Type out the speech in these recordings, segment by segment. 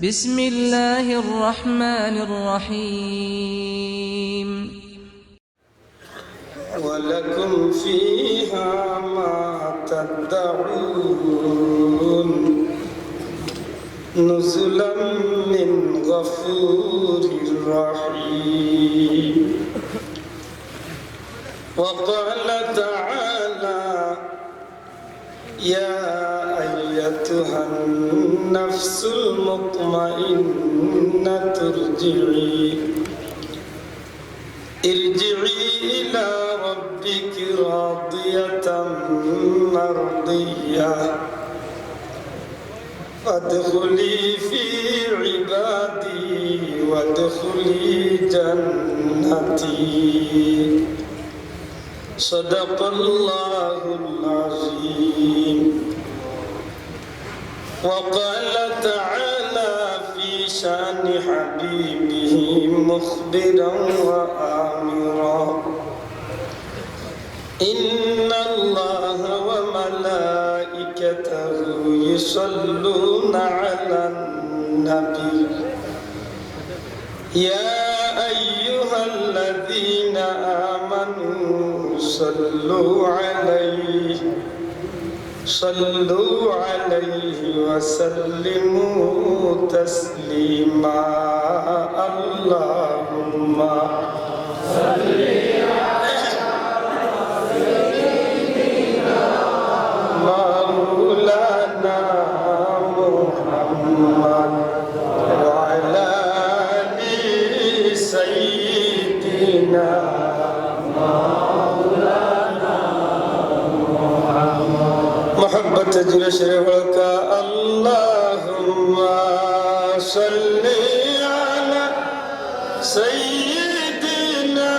بسم الله الرحمن الرحيم ولكم فيها ما تدعون نزلا من غفور رحيم وقال تعالى يا أيتها النفس المطمئنة ارجعي إلى ربك راضية مرضية فادخلي في عبادي وادخلي جنتي صدق الله العظيم وقال تعالى في شان حبيبه مخبرا وآمرا إن الله وملائكته يصلون على النبي يا أيها الذين آمنوا صلوا عليه وسلموا تسليما اللهم صل على سيدنا مولانا محمد وعلى آل سيدنا محبت جرشرك اللهم صل على سيدنا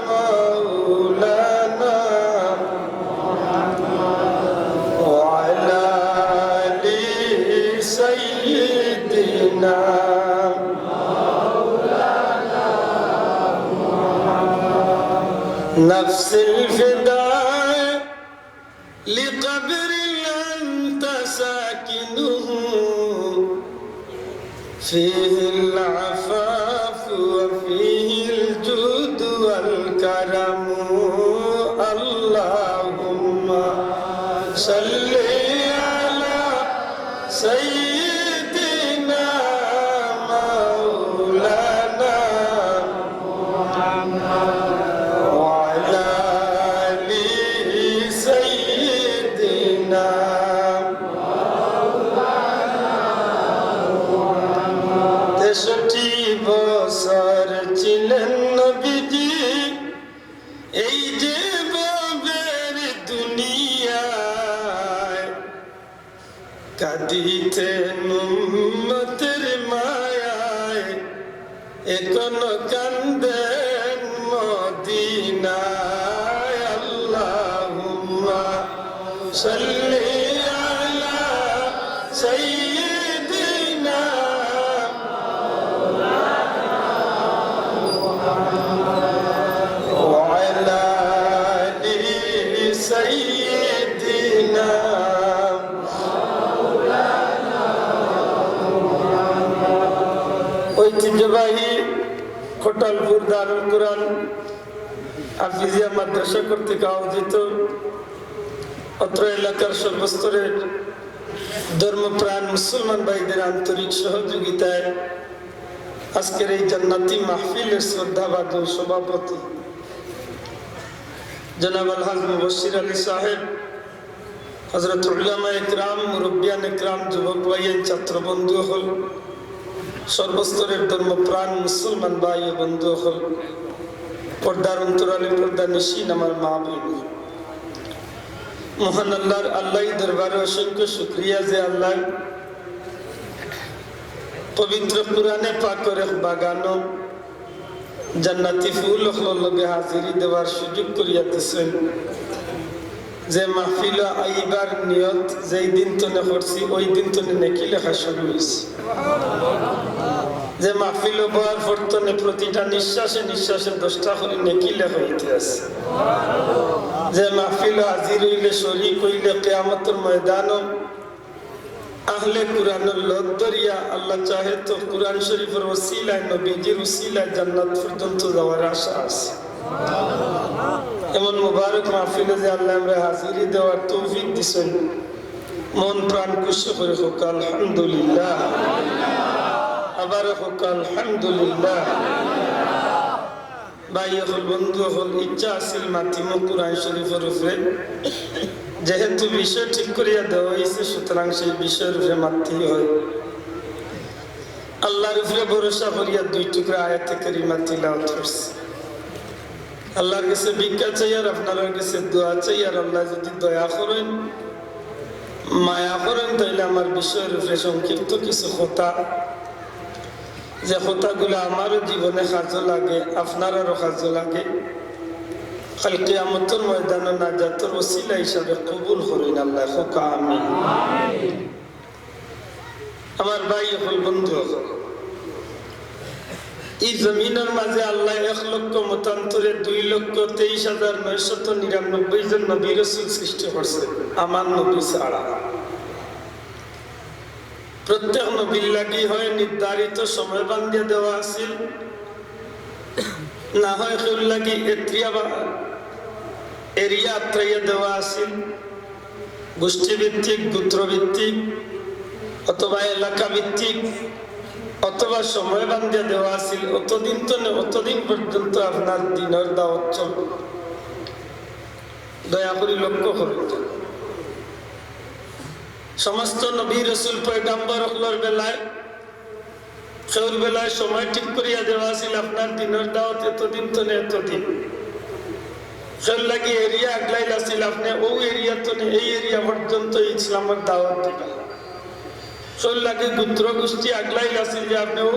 مولانا وعلى آل سيدنا نفس الفداء لقبر أنت ساكنه فيه العفاف وفيه الجود والكرم اللهم صل على سيدنا مولانا وعلى آل سيدنا তেষট্টি বছর ছিলেন নবীজি এই যে ববের দুনিয়ায় কাঁদিতেন উম্মতের মায়ায় এখনো কান্দেন মদিনায় আল্লাহুম্মা সাল্লি আলা সাইয়্যিদিনা وعلى آل سيدنا ঐতিহ্যবাহী খোটালপুর দারুল কুরআন হাফিজিয়া মাদ্রাসা কর্তৃক আয়োজিত অত্র এলাকার সর্বস্তরের ধর্মপ্রাণ মুসলমান ভাইদের আন্তরিক সহযোগিতায় আজকের এই জান্নাতি মাহফিলের শ্রদ্ধাভাজন সভাপতি জনাব আলহাজ মুবশির আলী সাহেব, হযরত উলামা ইকরাম, মুরব্বিয়ান ইকরাম, যুবক ভাইয়ের ছাত্র বন্ধু হল, সর্বস্তরের ধর্মপ্রাণ মুসলমান ভাই ও বন্ধু হল, পর্দার অন্তরালে পর্দা নিশিন আমার মা বোন, মহান আল্লাহর দরবারে অসংখ্য শুকরিয়া যে আল্লাহ পবিত্র কুরআনে পাকের বাগানো জান্নাতি ফুল লগে হাজিরি দেওয়ার সুযোগ করিয়া দিয়েছেন। যে মাহফিল আইবার নিয়ত যেই দিন তনে করছি ওই দিন তনে নেকি লেখা শুরু হয়েছে। যে মাহফিল বয়ার পরতনে প্রতিটা নিঃশ্বাসে নিঃশ্বাসে 10টা করে নেকি লেখা হইতে আছে। যে মাহফিল হাজির হইলে শরীক হইলে কিয়ামতের ময়দানও আহলে কুরআনের লোক দরিয়া আল্লাহ চাহে তো কুরআন শরীফের ওসিলায় নবীজির ওসিলায় জান্নাত পর্যন্ত যাওয়ার আশা আছে। এমন মুবারক মাহফিলে যে আল্লাহ আমরা হাজিরি দেওয়ার তৌফিক দিছেন, মন প্রাণ খুশি করে হোক আলহামদুলিল্লাহ, আবার হোক আলহামদুলিল্লাহ। ভাই হল বন্ধু হল ইচ্ছা আসিল মাতিম কুরআন শরীফের উপরে, যেহেতু বিষয় ঠিক করিয়া দেওয়া হয়েছে সুতরাং সেই বিষয়ের উপরে মাততেই হয়। আল্লাহর উপরে ভরসা করিয়া 2 টুকরা আয়াতে কারিমা তিলাওয়াত করছি। আল্লাহর কাছে ভিক্ষা চাই আর আপনার কাছে দোয়া চাই, আর আল্লাহ যদি দয়া করেন মায়া করেন তাইলে আমার বিষয়ের উপরে সংক্ষিপ্ত কিছু কথা, যে কথাগুলো আমারও জীবনে কাজে লাগে, আপনারও কাজে লাগে, কাল কিয়ামতের ময়দানে নাজাতের ওসিলা হিসাবে কবুল করেন আল্লাহ, হোক আমিন। আমার ভাই হল বন্ধু হল, এই জমিনের মাঝে আল্লাহ 1 লক্ষ মতান্তরে 2,23,999 জন নবী রাসূল সৃষ্টি করছে আমার নবী ছাড়া। প্রত্যেক নবীর লাগি হয় নির্ধারিত সময় বান্ধিয়ে দেওয়া আছিল, না হয় কেউ লাগি এরিয়া আত্রাইয়া দেওয়া আছিল, গোষ্ঠীভিত্তিক, গোত্রভিত্তিক অথবা এলাকা ভিত্তিক, অথবা সময় বান্ধিয়ে দেওয়া আছিল। অতদিন তো অতদিন পর্যন্ত আপনার দিনের দাওয়াত চলবে। দয়া করে লক্ষ্য করুন, সমস্ত নবী রাসূল পয়গম্বর হলোর বেলায় কেউর বেলায় সময় ঠিক করিয়া দেওয়া আছিল, আপনার দিনের দাওয়াত এতদিন তো এতদিন। কেউ লাগি এরিয়া আগলাইল আছিল, আপনি ও এরিয়া তো এই এরিয়া পর্যন্ত ইসলামের দাওয়াত দিবেন। কেউ লাগে গোত্র গোষ্ঠী আগলাইল আছিল যে আপনি ও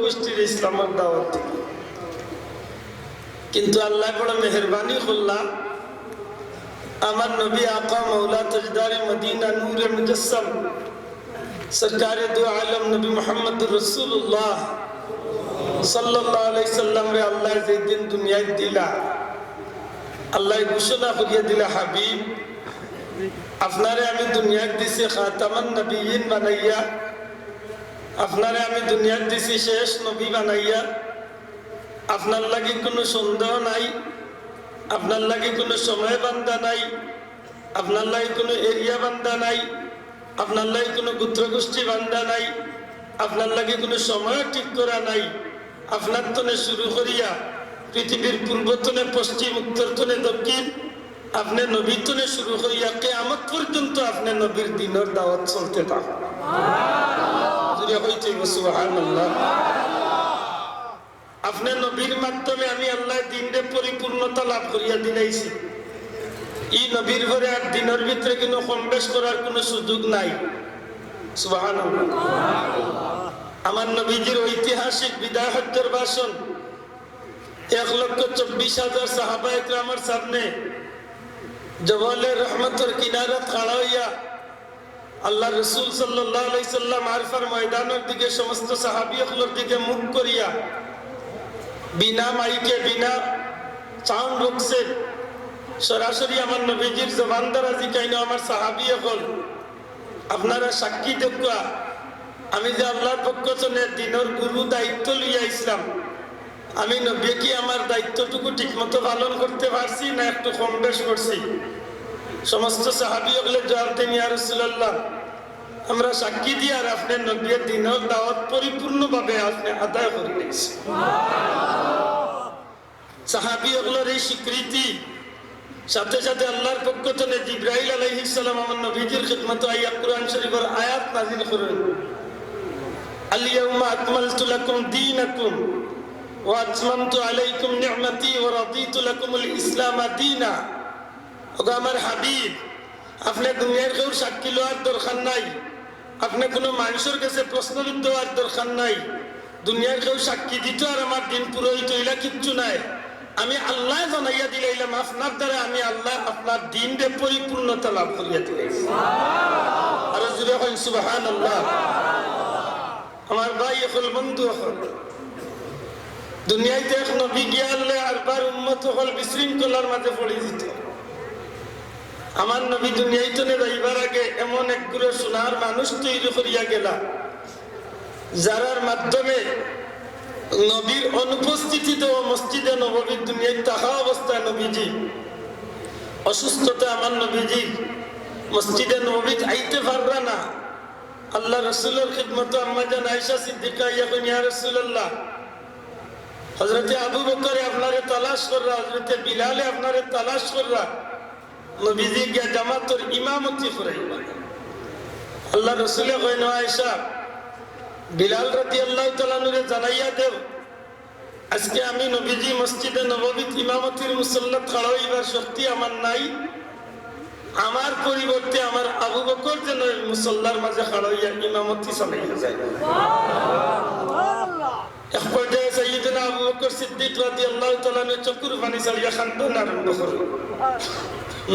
গোষ্ঠীর ইসলামের দাওয়াত দিবেন। কিন্তু আল্লাহ বড় মেহেরবানি করলাম, আমার নবী আকা মৌলা তাজদারে মদিনা নূরে মুজাসসাম সরকারে দু আলম নবী মুহাম্মদুর রাসূলুল্লাহ সাল্লাল্লাহু আলাইহি সাল্লাম রে আল্লাহ যেদিন দুনিয়ায় দিলা, আল্লাহ ঘোষণা করিয়া দিলা, হাবিব আপনারে আমি দুনিয়ায় দিছি খাতামান নবিয়্যিন বানাইয়া, আপনারে আমি দুনিয়ায় দিছি শেষ নবী বানাইয়া। আপনার লাগি কোনো সন্দেহ নাই, আপনার লাগে কোনো সময় বান্ধা নাই, আপনার লাগে কোনো এরিয়া বান্ধা নাই, আপনার লাগে কোনো গোত্রগোষ্ঠী বান্ধা নাই, আপনার লাগে কোনো সময় ঠিক করা নাই। আপনার তনে শুরু করিয়া পৃথিবীর পূর্বতনে পশ্চিম, উত্তরতনে দক্ষিণ, আপনি নবীর তনে শুরু করিয়া কিয়ামত পর্যন্ত আপনি নবীর দিনের দাওয়াত চলতে থাকে। সুবহানাল্লাহ। আপনার নবীর মাধ্যমে আমি আল্লাহ দিনরে পরিপূর্ণতা লাভ করিয়া দিলাইছি। এই নবীর ঘরে আর দিনের ভিতরে কোনো কম বেশ করার কোনো সুযোগ নাই। সুবহানাল্লাহ। আমার নবীজির ঐতিহাসিক বিদায় হজ্জের ভাষণ 1,24,000 সাহাবায়ে কেরামের সামনে জবালে রহমতের কিনারাত খাড়া হইয়া আল্লাহ রাসূল সাল্লাল্লাহু আলাইহি সাল্লাম আরফার ময়দানের দিকে সমস্ত সাহাবীগুলোর দিকে মুখ করিয়া বিনা মাইকে, বিনা সাউন্ড বক্সে সরাসরি আমার নবীজির জবান দ্বারা জিকাইনো, আমার সাহাবী হল আপনারা সাক্ষী দেখা, আমি যে আল্লাহর পক্ষ থেকে দিনের গুরু দায়িত্ব লইয়া ইসলাম, আমি নবী কি আমার দায়িত্বটুকু ঠিকমতো পালন করতে পারছি না একটু কম বেশ করছি? সমস্ত সাহাবী হলে জবাব দেন, ইয়া রাসূলুল্লাহ আমরা সাক্ষী দিয়ে আর আপনার নবীর দিনের দাওয়াত পরিপূর্ণভাবে আপনি আদায় করে নিয়েছি। সাহাবী হলের এই স্বীকৃতি সাথে সাথে আল্লাহর পক্ষ থেকে জিবরাইল আলাইহিস সালাম আমার নবীজির খিদমতে আইয়া কুরআন শরীফের আয়াত নাযিল করেন, আল ইয়াউমা আকমালতু লাকুম দীনাকুম ওয়া আতমামতু আলাইকুম নি'মাতি ওয়া রাদিতু লাকুমুল ইসলাম দীনা। ওগো আমার হাবিব, আপনি দুনিয়ার কেউ সাক্ষী লওয়ার দরকার নাই, আপনি কোনো মানুষের কাছে প্রশ্নবিদ্ধ হওয়ার দরকার নাই, দুনিয়ার কেউ সাক্ষী দিত আর আমার দিন পুরোহিত হইলা কিচ্ছু নাই। আমি আল্লাহ জানাইয়া দিলাইলাম আপনার দ্বারা আমি আল্লাহ আপনার দিনরে পরিপূর্ণতা লাভ করিয়া দিলাইছি। আর জুড়ে হন সুবহানাল্লাহ। আমার ভাই হল বন্ধু হল, দুনিয়ায় দেখ নবী গিয়ালে আরবার উম্মত হল বিশৃঙ্খলার মাঝে পড়ে যেত। আমার নবী দুনিয়ায় তো যাইবার আগে এমন এক গুরু সোনার মানুষ তৈরি করিয়া গেলা, যারার মাধ্যমে নবীর অনুপস্থিতিতে মসজিদে নববীর দুনিয়ায় থাকা অবস্থায় নবীজি অসুস্থতা, আমার নবীজি মসজিদে নববী আইতে পারবা না। আল্লাহ রসুলের খিদমত আম্মা জান আয়েশা সিদ্দিকা ইয়াকুন ইয়া রাসূলুল্লাহ, হযরতে আবু বকর আপনারে তালাশ কররা, হযরতে বিলাল আপনারে তালাশ কররা, নবীজি গিয়া জামাতের ইমামতি করাইবা। আল্লাহ রসুলে কইন আয়েশা, বিলাল রাদিয়াল্লাহু তাআলা নূরে জানাইয়া দেব, আজকে আমি নবীজি মসজিদে নববীত ইমামতির মুসল্লাত খাড়া হইবার শক্তি আমার নাই, আমার পরিবর্তে আমার আবু বকর যেন মুসল্লার মাঝে খাড়া হইয়া ইমামতি চালাইয়া যায়। এক পর্যায়ে সাইয়্যিদনা আবু বকর সিদ্দিক রাদিয়াল্লাহু তাআলা চকুর পানি ছাড়িয়া কান্দন আরম্ভ করলেন।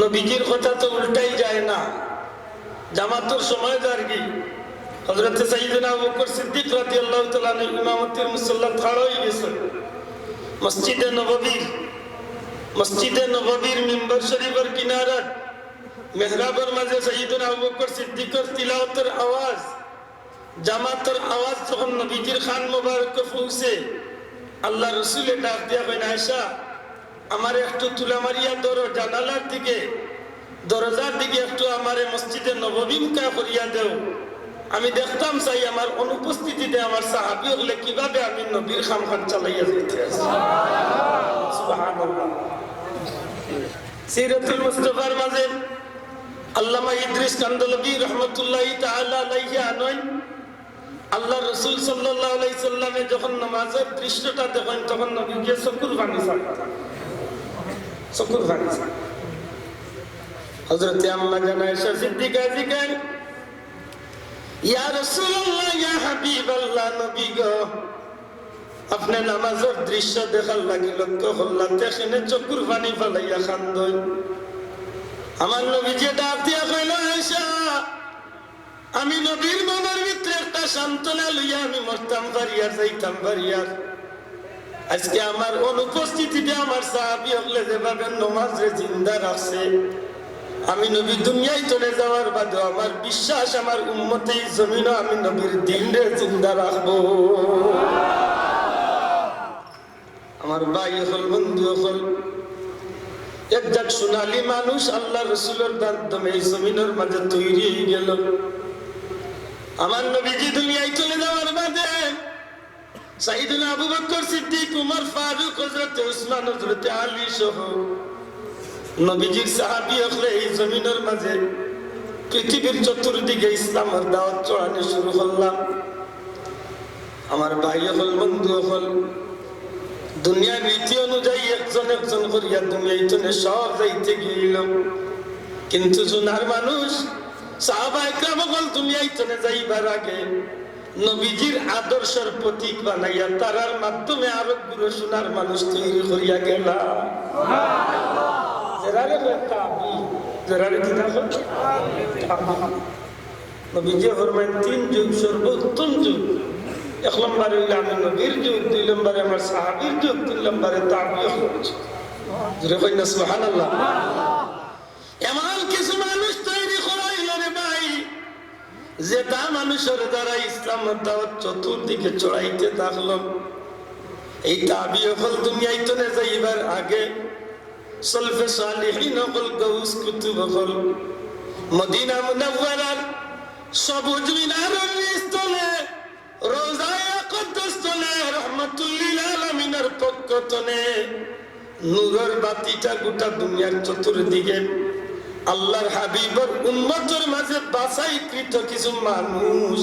নবীজির কথা তো উল্টাই যায় না, জামাতের সময় যার কি হযরত সাইয়্যিদনা আবু বকর সিদ্দিক রাদিয়াল্লাহু তাআলা ইমামতির মুসল্লাত খাড়া হয়ে গেছে। মসজিদে নববীর মিম্বর শরীফের কিনারাত মেহরাবের মাঝে সাইয়্যিদনা আবু বকর সিদ্দিকের তিলাওয়াতের আওয়াজ, জামাতের আওয়াজ যখন নবীজির খান মোবারকে পৌঁছে, আল্লাহ রসুলে ডাক দিয়া কইন, আয়েশা আমার একটু তুলা মারিয়া ধরো, জানালার দিকে দরজার দিকে একটু আমারে মসজিদে নববী মুখা করিয়া দেও, আমি দেখতাম চাই আমার অনুপস্থিতিতে আমার সাহাবী হলে কিভাবে আমি নবীর খামখান চালাইয়া যেতে আছি। সুবহানাল্লাহ। সিরাতুল মুস্তাফার মাঝে আল্লামা ইদ্রিস কান্দলবী রহমতুল্লাহি তাআলা আলাইহি আনয়, আল্লাহ রাসূল সাল্লাল্লাহু আলাইহি সাল্লামে যখন নামাজের দৃশ্যটা দেখেন তখন নবীকে চকুর পানি ছাড়তেন, চকুর পানি ছাড়তেন। হযরত আম্মা জান আয়েশা সিদ্দিকা জিজ্ঞাসা, ইয়া রাসূলুল্লাহ, ইয়া হাবিবাল্লাহ, নবী গো আপনি নামাজের দৃশ্য দেখার লাগি লক্ষ্য করলাম, এখানে চকুর পানি ফেলাইয়া কান্দন। আমার নবীজি ডাক দিয়া কইল, আয়েশা আমি নবীর মনের ভিতরে একটা সান্ত্বনা লইয়া আমি মরতাম পারিয়ার, যাইতাম পারিয়ার, আজকে আমার অনুপস্থিতিতে আমার সাহাবী হলে যেভাবে নামাজে জিন্দা রাখছে, আমি নবী দুনিয়ায় চলে যাওয়ার বাদে আমার বিশ্বাস আমার উম্মতে জমিনও আমি নবীর দিনরে জিন্দা রাখবো। আমার ভাই হল, বন্ধু হল, একজাক সোনালী মানুষ আল্লাহ রসুলের মাধ্যমে এই জমিনের মাঝে তৈরি হয়ে গেল। আমার নবীজি দুনিয়ায় চলে যাওয়ার বাদে সাইয়েদনা আবু বকর সিদ্দিক, উমর ফারুক, হযরত উসমান, হযরত আলী সহ নবীজির সাহাবী হলে এই জমিনের মাঝে পৃথিবীর চতুর্দিকে ইসলামের দাওয়াত ছড়ানো শুরু করলাম। আমার ভাই হল, বন্ধু হল, দুনিয়ার রীতি অনুযায়ী একজন একজন করিয়া দুনিয়ায় চলে সব যাইতে গিয়েছিল, কিন্তু সোনার মানুষ সাহাবায়ে কেরাম হল দুনিয়ায় চলে যাইবার আগে নবীজির আদর্শের প্রতীক বানাইয়া তারার মাধ্যমে আরো গুলো সোনার মানুষ তৈরি করিয়া গেল। নবীজি ফরমায় ৩ যুগ সর্বোত্তম যুগ। ১ নম্বরে হইল আমি নবীর যুগ, ২ নম্বরে আমার সাহাবীর যুগ, ৩ নম্বরে তাবিঈর যুগ। জোরে কইনা সুবহানাল্লাহ। এমন কিছু মানুষ তৈরি করাইল রে ভাই, যে তা মানুষের দ্বারা ইসলামের দাওয়াত চতুর্দিকে ছড়াইতে থাকল। এই তাবিঈ হল দুনিয়ায় চলে যাইবার আগে সলফে সালিহিন হল, গাউস কুতুব হল, মদিনা মুনাওয়ারার সবুজ মিনারের স্থলে, রোজায়ে আকদস তলে, রহমাতুল লিল আলামিনের পক্ষ তলে নূরের বাতিটা গোটা দুনিয়ার চতুর্দিকে আল্লাহর হাবিবের উম্মতের মাঝে বাছাইকৃত কিছু মানুষ,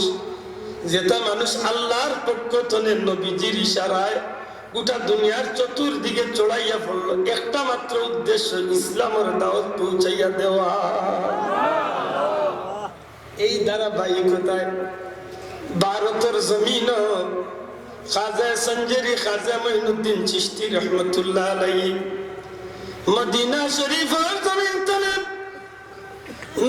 যেটা মানুষ আল্লাহর পক্ষ তলে নবীজির ইশারায় গোটা দুনিয়ার চতুর্দিকে চড়াইয়া পড়ল। একটা মাত্র উদ্দেশ্য, ইসলামের দাওয়াত পৌঁছাইয়া দেওয়া। এই ধারাবাহিকতায় ভারতের জমিন খাজা সঞ্জরি, খাজা মঈনুদ্দিন চিশতি রহমতুল্লাহ আলাইহি মদিনা শরীফের জমিন তলে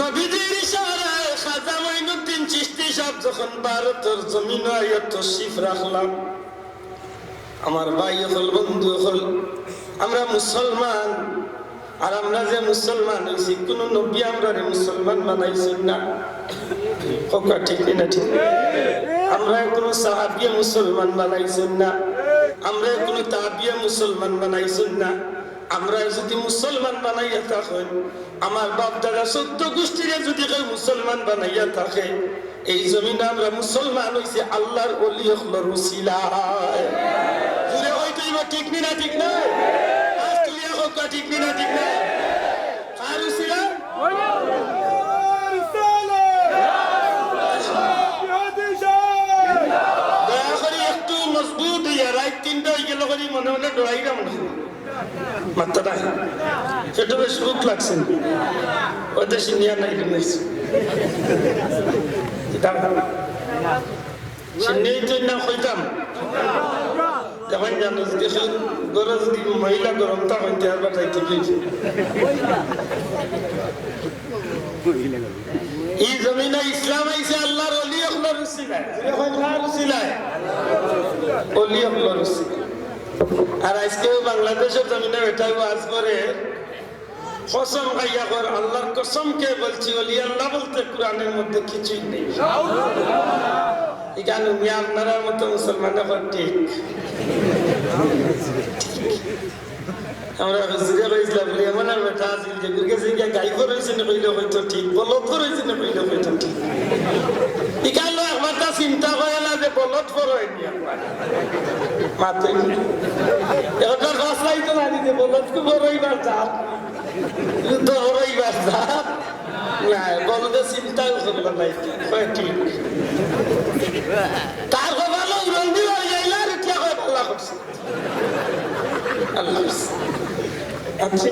নবীজির ইশারায় খাজা মঈনুদ্দিন চিশতি সাহেব যখন ভারতের জমিন আয়া তশরিফ রাখলাম, আমার ভাই হল, বন্ধু হল, আমরা মুসলমান, আর আমরা যে মুসলমান হয়েছি, কোন নবী আমরা মুসলমান বানাইছি না। কথা ঠিক না ঠিক? আমরা কোনো সাহাবিয়া মুসলমান বানাইছেন না, আমরা কোনো তাবিয়া মুসলমান বানাইছেন না। আমরা যদি মুসলমান বানাইয়া থাকেন, আমার বাপ দাদা 14 গোষ্ঠীরে যদি কেউ মুসলমান বানাইয়া থাকে, এই জমিনে আমরা মুসলমান হইছে আল্লাহর ওলি হলোর উসিলায়। জুড়ে হয়তো এবার ঠিক না ঠিক না? আজ তুই কথা ঠিক না ঠিক না? কার উসিলা? দয়া করে একটু মজবুত হইয়া রাত 3টা হয়ে গেল করি মনে মনে ডরাইরা মনে মাত্রা সেটা বেশ বুক লাগছে ওদের সিনিয়া নাই সিনিয়াই তো না হইতাম যখন জানো দেখুন গরম যদি মহিলা গরম তখন দেওয়ার বাটাইতে এই জমিনে ইসলাম আইছে আল্লাহর ওলি হলোর উসিলায়। এখন কার উসিলায়? ওলি হলোর উসিলায়। আর আজকে বাংলাদেশের জমিনে এটাই ওয়াজ করে কসম খাইয়া কর, আল্লাহর কসম কে বলছি, ওলি আল্লাহ বলতে কোরআনের মধ্যে কিছুই নেই। এখানে আপনারা মতো মুসলমান এখন ঠিক আমরা হুজুরে কইছিলাম বলি এমন আর বেটা আছে যে গুরকে যে গাইব রইছে না কইলে হয়তো ঠিক, বলত রইছে না কইলে হয়তো ঠিক। ইকালো একবারটা চিন্তা করে না যে বলত ফরই নি একবার মাত্র এটা রাস্তাই তো না দিতে বলত কো বড়ইবার জাত যুদ্ধ বড়ইবার জাত না বলতে চিন্তাও করলো না কয় ঠিক তার ভালো রঙ্গি হয়ে যাইলা আর কি হয় আল্লাহ করছে আল্লাহ আচ্ছা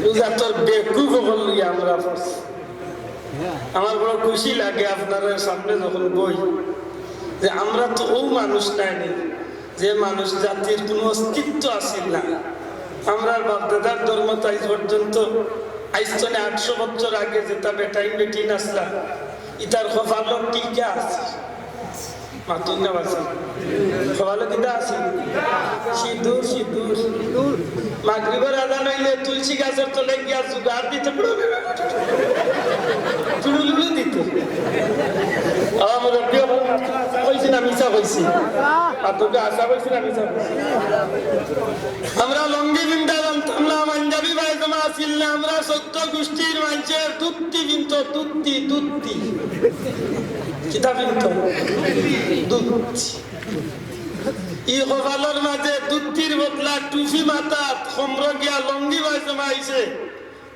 রোজা তোর বেকুব বললি আমরা আমার বড় খুশি লাগে আপনারা সামনে যখন বই যে আমরা তো ও মানুষ নাই যে মানুষ জাতির কোনো অস্তিত্ব আসিল না। আমরা বাপদাদার ধর্ম তাই পর্যন্ত আইসনে 800 বছর আগে যেটা বেটাই বেটি নাসলা ইতার কপালত টিকা আছে মাতুন না আছে কপালত কিটা আছে সিঁদুর সিঁদুর মাগরিবের আজান হইলে তুলসী গাছের তলে গিয়া জুগার দিতে চুড়ুলুলু দিত। আমার কইছি না মিশা কইছি তোকে আশা কইছি না মিশা কইছি। আমরা লঙ্গি বিন্দা জানতাম না, পাঞ্জাবি পায়জামা আসিল না, আমরা 14 গোষ্ঠীর মানুষের দুত্তি বিন্ত দুত্তি দুত্তি কিতা বিন্ত দুত্তি ই কপালের মাঝে দুত্তির বদলা টুফি মাথাত খম্র গিয়া লঙ্গি পায়জামা আইছে।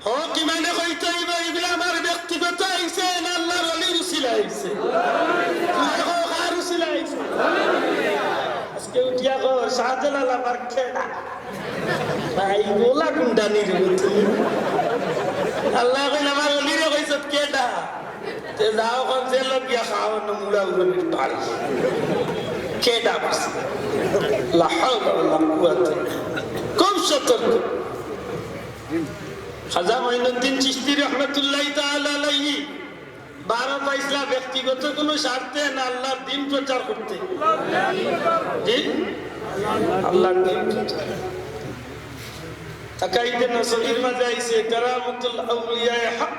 হ কি মানে কইতে হইব এগুলা আমার ব্যক্তিগত আইছে না আল্লাহর ওলির উসিলা আইছে? কার উসিলা আইছে? আজকে উঠিয়া গো শাহজালাল আমার খেলা ভাই গোলা গুন্ডানি রে তুমি আল্লাহ কইন আমার ওলিরে কইছ কেডা তে যাও কোন যে লোক গিয়া খাও না মুড়া উড়নির পাল কেডা বাস লা হাওলা ওয়ালা কুওয়াতা খুব সতর্ক। খাজা মঈনুদ্দিন চিশতি রহমাতুল্লাহি তাআলা আলাইহি 12 পয়সা ব্যক্তিগত কোনো স্বার্থে না আল্লাহর দ্বীন প্রচার করতে জি আল্লাহর দ্বীন তাকাইতে নসবির মাঝে আইছে কারামাতুল আউলিয়া হক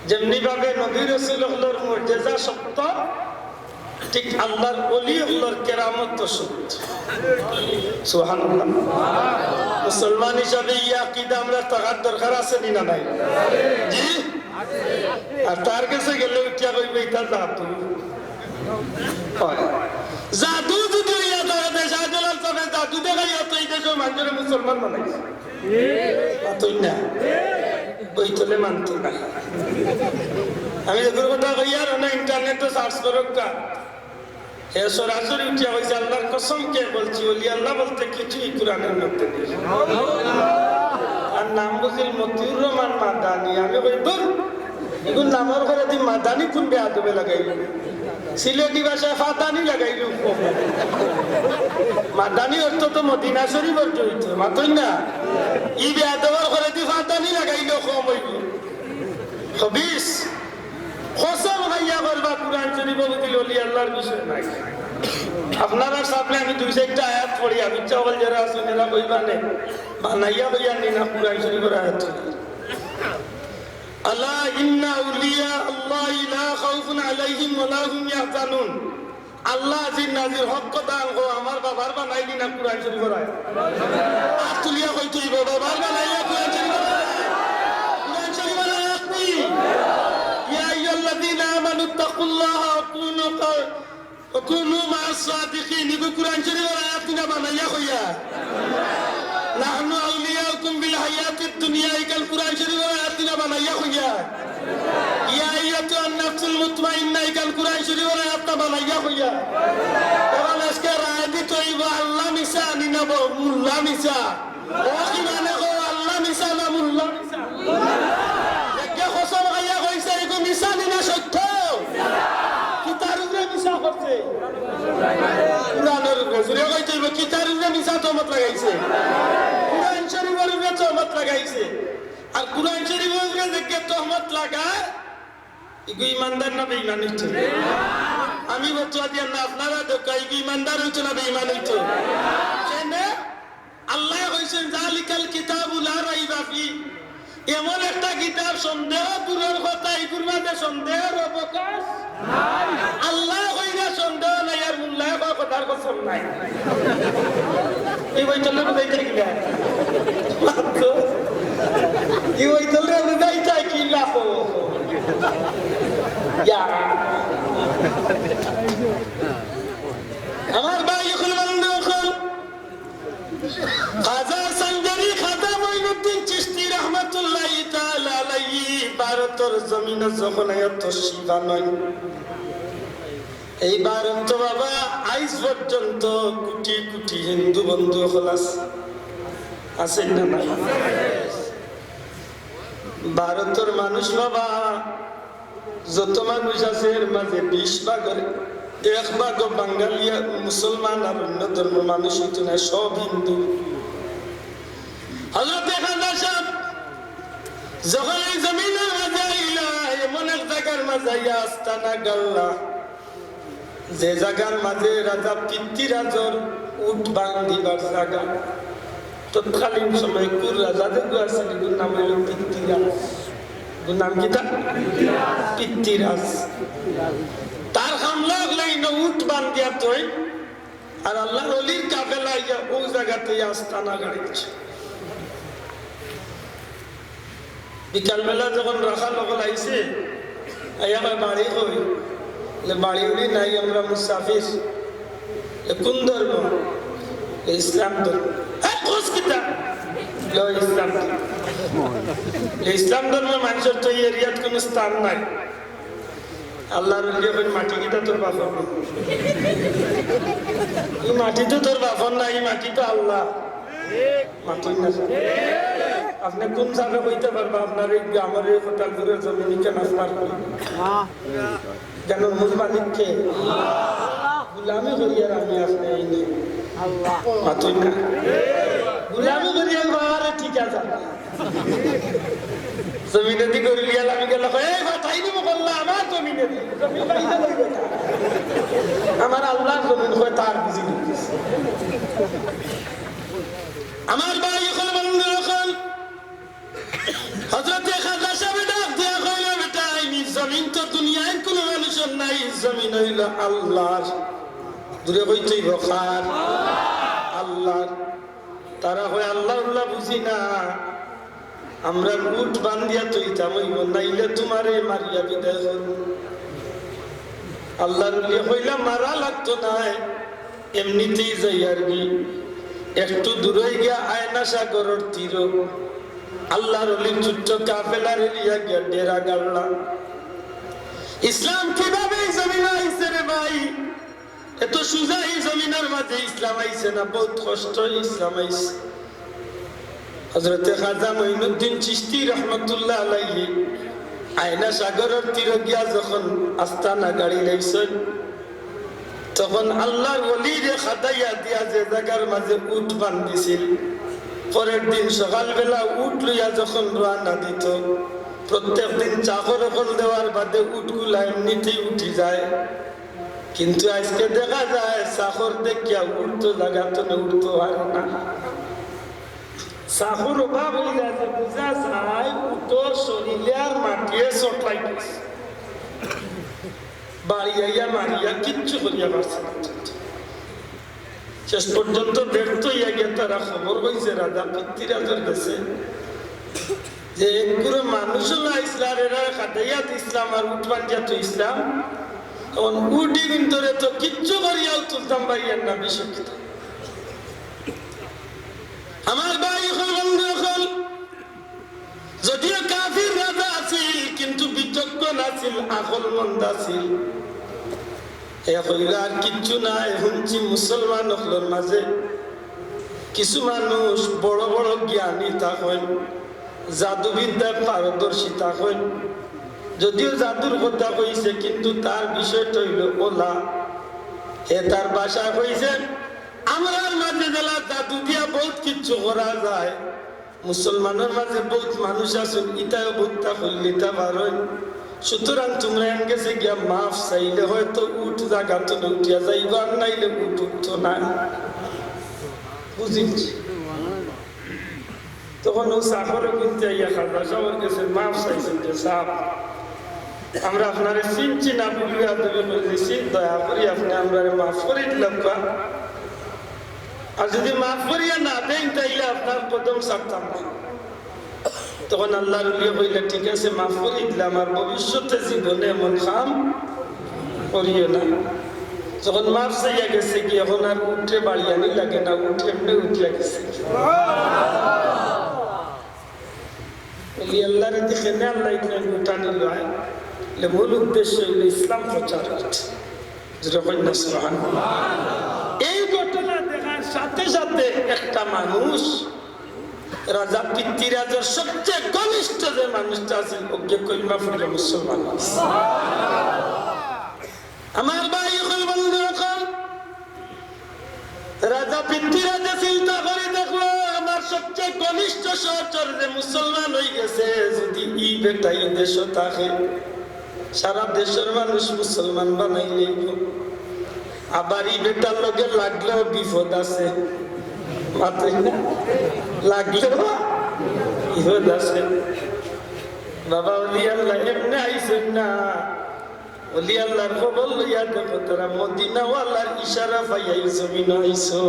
যেমনি ভাবে নবী রাসূলুল্লাহর মুজিজা সত্য ঠিক আল্লাহর ওলি আল্লাহর কেরামত তো সত্য। সুবহানাল্লাহ। মুসলমান হিসাবে এই আকীদা আমরা থাকার দরকার আছে না নাই? জি আর তার কাছে গেলে উঠিয়া কইবে এটা জাদু জাদু যদি হইয়া থাকে শাহজালাল তবে জাদু দেখাইয়া তো এই দেশের মানুষের মুসলমান বানাইছে মাতই না বই তোলে মানত না। আমি এগুলো কথা কইয়া না ইন্টারনেটে সার্চ করুক কা হে সরাসরি উঠিয়া কইছে আল্লাহর কসম কে বলছি ওলি আল্লাহ বলতে কিছুই কোরআনের মধ্যে নেই। আর নাম বুঝিল মতিউর রহমান মাদানি। আমি কই দূর এগুলো নামের ঘরে দি মাদানি কোন বেয়াদবে লাগাইল সিলেটি ভাষায় ফাদানি লাগাইল মাদানি অর্থ তো মদিনা শরীফের জড়িত মাতই না ই বেয়াদবের ঘরে দি ফাদানি লাগাইল কম হইল হবিস কসম খাইয়া বলবা কুরআন শরীফ বলিল ওলি আল্লাহর বিষয় নাই। আপনারা সামনে আমি 2-4টা আয়াত পড়ি আমি চাওয়াল যারা আছেন এরা কইবানে বানাইয়া হইয়া নিনা কুরআন শরীফের আয়াত আলা ইন্না আউলিয়া আলাইহিম ওয়া লা হুম ইয়াহজানুন। আল্লাহ আজির নাজির হক কথা গো আমার বাবার বানাইলি না কুরআন শরীফ পড়ায় আর তুলিয়া কই তুই বাবার বানাইয়া কুরআন শরীফ কুরআন শরীফ পড়ায় আপনি ইয়া আইয়ুহাল্লাযীনা আমানু তাকুল্লাহা ওয়া কুনু মা'আস সাদিকিন। ইগো কুরআন শরীফ পড়ায় আপনি না বানাইয়া কইয়া নাহনু আউলিয়াউকুম বিল হায়াতিদ দুনিয়া। ইকাল কুরআন শরীফ পড়ায় আপনি না বানাইয়া কইয়া ইয়া আইয়াতুন নাফসুল মুতমাইন্না। ইকাল কুরআন শরীফ পড়ায় আপনি বানাইয়া কইয়া এখন আজকে রায় দিত আল্লাহ মিসা আনি না মুল্লা মিসা ও কি মানে গো আল্লাহ মিসা না মুল্লা মিসা একে কসম খাইয়া কইছে এগো মিসা নি না সত্য কি তার উপরে মিসা করছে কুরআনের উপরে জুড়ে কইতে কি তার উপরে মিসা তহমত লাগাইছে কুরআন শরীফের উপরে তহমত লাগাইছে। আর কুরআন শরীফের উপরে দেখে তহমত লাগায় ইগো ইমানদার না বেঈমান হইছে। আমি বলছি না আপনারা দেখাই ইমানদার হইতো না বেঈমান হইতো কেন? আল্লাহ কইছেন জালিকাল কিতাবু লা রাইবা ফি। এমন একটা কিতাব সন্দেহ দূরের কথা এগুর মধ্যে সন্দেহের অবকাশ নাই। আল্লাহ কইরা সন্দেহ নাই আর মুল্লাহ কথার কসম নাই। এই বইতলে বুঝাইতে গিলা এই বইতলে বুঝাইতে কি লাভ ইয়া আমার ভাই এখন বন্ধু এখন খাজা সঞ্জারি খাজা মঈনুদ্দিন চিশতি রাহমাতুল্লাহি তাআলা আলাইহি ভারতের জমিনে যখন এত শিবা নয় এই ভারত বাবা আজ পর্যন্ত কোটি কোটি হিন্দু বন্ধু হলাস আছে না না? ভারতের মানুষ বাবা যত মানুষ আছে এর মাঝে 20 ভাগের 1 ভাগ বাঙালি মুসলমান আর অন্য ধর্মের মানুষ হইতো না, সব হিন্দু। হযরত খাজা সাহেব যখন এই জমিনের মাঝে আইলা এমন এক জায়গার মাঝে আস্তানা গাল্লা যে জায়গার মাঝে রাজা পৃথ্বীরাজর উট বান্ধিবার জায়গা। তৎকালীন সময় কুর রাজা দেখো আসলে নাম হইল পৃথ্বীরাজ। নাম কি তার? পৃথ্বীরাজ। তার হামলা লাইন উট বান্ধিয়া তুই আর আল্লাহ ওলির কাফেলা ইয়া ওই জায়গাতে আস্তানা গাড়িছে। বিকালবেলা যখন রাখা লগল আইছে আইয়া বাড়ি কই বাড়ি উড়ি নাই আমরা মুসাফির। কোন ধর্ম? ইসলাম ধর্ম। ইসলাম ধর্মের মানুষের তো এই এরিয়াত কোন স্থান নাই। আল্লাহর মাটি কিটা তোর বাপন, এই মাটি তো তোর বাপন না, এই মাটি তো আল্লাহ মাটি না। আপনি কোন জায়গা কইতে পারবা আপনার এই আমার এই হোটেলপুরের জমিন কেন আপনার কেন মূল মালিককে গুলামি করিয়ার আমি আপনি এই নেই মাতুই না গুলামি করিয়ার বাবারে ঠিক আছে জমিনে দি করিয়াল আমি গেল এই কথাই দিব বললা আমার জমিনে দি জমিন বাইরে লইবে আমার আল্লাহর জমিন হয় তার বুঝি আমার ভাই এখন বন্ধু এখন হযরত খাজা সাহেব ডাক দিয়া কইলো বেটা এই জমিন তো দুনিয়ায় কোনো মানুষের নাই, জমিন হইল আল্লাহর। দূরে কইতেই বখার আল্লাহর। তারা হয় আল্লাহ আল্লাহ বুঝি না, আমরা উট বান্ধিয়া তৈতাম হইব নাইলে তোমারে মারিয়া বিদায় করব। আল্লাহর উলিয়া কইলা মারা লাগতো না, এমনিতেই যাই আর কি একটু দূরে গিয়া আয়না সাগরের তীর আল্লাহর ওলির ছোট্ট কাফেলার এরিয়া গিয়া ডেরা গাড়লা। ইসলাম কিভাবে জমিনে আইছে রে ভাই? এত সুজা এই জমিনের মাঝে ইসলাম আইছে না, বহুত কষ্ট ইসলাম আইছে। হযরত খাজা মঈনুদ্দিন চিশতি রাহমাতুল্লাহ আলাইহি আয়না সাগরের তীর গিয়া যখন আস্তানা গাড়ি লাইছেন তখন আল্লাহর ওলিরে খাদাইয়া দিয়া যে জায়গার মাঝে উট বান্ধিছিল, পরের দিন সকালবেলা উট লইয়া যখন রওনা দিত, প্রত্যেক দিন চাকর এখন দেওয়ার বাদে উটগুলা এমনিতেই উঠি যায়। কিন্তু আজকে দেখা যায় চাকর দেখিয়া উঠতো জায়গাতে উঠতে পারে না। চাকর অভাব হয়ে যাচ্ছে, বুঝা যায় উঠোর শরীরে আর মাটিয়ে চটলাই গেছে। বাড়িয়া মারিয়া কিচ্ছু করিয়া পারছে না। শেষ পর্যন্ত ব্যর্থ হইয়া গিয়ে তারা খবর হয়েছে রাজা পৃথ্বীরাজের কাছে যে একগুলো মানুষও না ইসলাম এরা কাটাইয়াত ইসলাম আর উঠবান যাত ইসলাম তখন উঠি কিন্তু তো কিচ্ছু করিয়াও তুলতাম পারিয়ার না বিষয়। আমার ভাই হল বন্ধু হল যদিও কাফির রাজা আছিল কিন্তু বিচক্ষণ আছিল, আকল মন্দ আছিল। আর কিচ্ছু নাই শুনছি মুসলমান হলোর মাঝে কিছু মানুষ বড় বড় জ্ঞানী থাকেন, জাদুবিদ্যার পারদর্শী থাকেন। যদিও জাদুর কথা কইছে কিন্তু তার বিষয়টা হইল ওলা। তার বাসা কইছে আমরা মাঝে জেলা জাদু দিয়া বহুত কিচ্ছু করা যায়, মুসলমানের মাঝে বহুত মানুষ আছেন ইটাও বুঝতা হইলিতা পারেন। সুতরাং তোমরা এন গেছে গিয়া মাফ চাইলে হয়তো উঠ জায়গা তো উঠিয়া যাইবা, নাইলে উঠ উঠতো না। বুঝিছি তখন ও সাফরও কিনতে আইয়া খাজা সাহর গেছে মাফ চাইছেন যে সাপ আমরা আপনারে চিনছি না বলিয়া তুমি বলেছি, দয়া করি আপনি আমরা মাফ করে দিলাম। আর যদি মাফ করিয়া না দেন তাইলে আপনার কদম ছাড়তাম না। তখন আল্লাহ রুলিয়া কইলে ঠিক আছে মাফ করে দিলাম, আর ভবিষ্যতে জীবনে এমন কাম করিও না। যখন মাফ চাইয়া গেছে কি এখন আর উঠে বাড়িয়ানি লাগে না, উঠে এমনি উঠিয়া গেছে। আল্লাহ দেখে না আল্লাহ উঠা নিল মূল উদ্দেশ্য হইল ইসলাম প্রচার করছে। এই ঘটনা দেখার সাথে সাথে একটা মানুষ রাজা পৃথ্বীরাজের সবচেয়ে ঘনিষ্ঠ যে মানুষটা আছে ওকে কলিমা পড়ে মুসলমান। আমার ভাই বন্ধু রাজা পৃথ্বীরাজে চিন্তা করে দেখলো আমার সবচেয়ে ঘনিষ্ঠ সহচর যে মুসলমান হয়ে গেছে, যদি ই বেটা এই দেশ থাকে সারা দেশের মানুষ মুসলমান বানাইলেই আবার ই বেটার লগে লাগলেও বিপদ আছে, লাগলেও বিপদ আছে। বাবা ওলি আল্লাহ এমনি আইসেন না, ওলি আল্লাহর খবর লইয়া দেখো তারা মদিনাওয়ালার ইশারা পাইয়াই জমিন আইসো।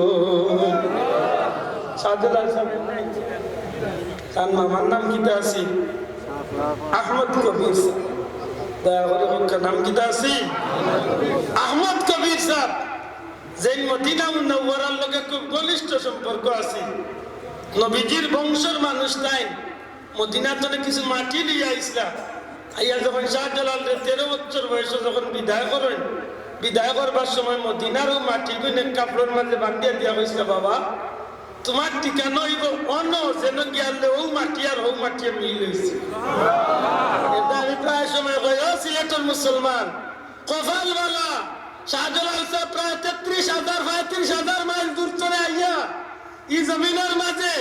সাদুল্লাহ সাহেব তার মামার নাম কিতা আছে? আহমদ কবির। দয়া করে নাম কিতা আছে? আহমদ কবির সাহেব, যে মদিনা মুনাওয়ারার লগে খুব ঘনিষ্ঠ সম্পর্ক আছে। নবীজির বংশের মানুষ তাই মদিনা তো কিছু মাটি নিয়ে আইসলা। আইয়া যখন শাহজালাল 13 বছর বয়সে যখন বিদায় করেন, বিদায় করবার সময় মদিনারও মাটি গুনে কাপড়ের মাঝে বান্ধিয়া দিয়া হয়েছিল, বাবা তোমার ঠিকানা হইব অন্য যেন গিয়ালে ও মাটি আর ও মাটি মিল হয়েছে। প্রায় সময় সিলেটের মুসলমান কফালওয়ালা শাহজালাল সাহেব প্রায় 33,000 মাইল দূর চলে আইয়া এই জমিনের মাঝে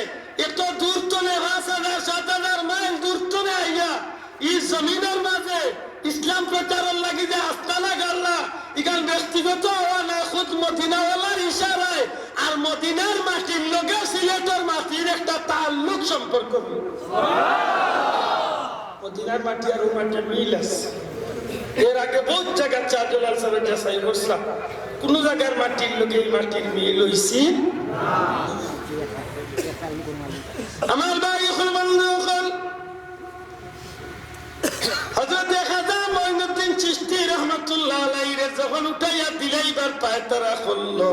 এত দূর চলে 5,000-7,000 মাইল দূর চলে আইয়া এই জমিনের মাঝে ইসলাম প্রচারের লাগি যে আস্তানা গাল্লা এখান ব্যক্তিগত হওয়া না, খুদ মদিনাওয়ালার ইশারায় আর মদিনার মাটির লগে সিলেটের মাটির একটা তাল্লুক সম্পর্ক। মদিনার মাটি আর ও মাটি মিল আছে। এর আগে বহুত জায়গা শাহজালাল সাহেব যাচাই করছিলাম, কোন জায়গার মাটির লগে এই মাটির মিল হইছি। আমার ভাই এখন বন্ধু হযরত খাজা মঈনুদ্দিন চিশতি রাহমাতুল্লাহ আলাইহি যখন উঠাইয়া দিলাইবার পায়তারা করলো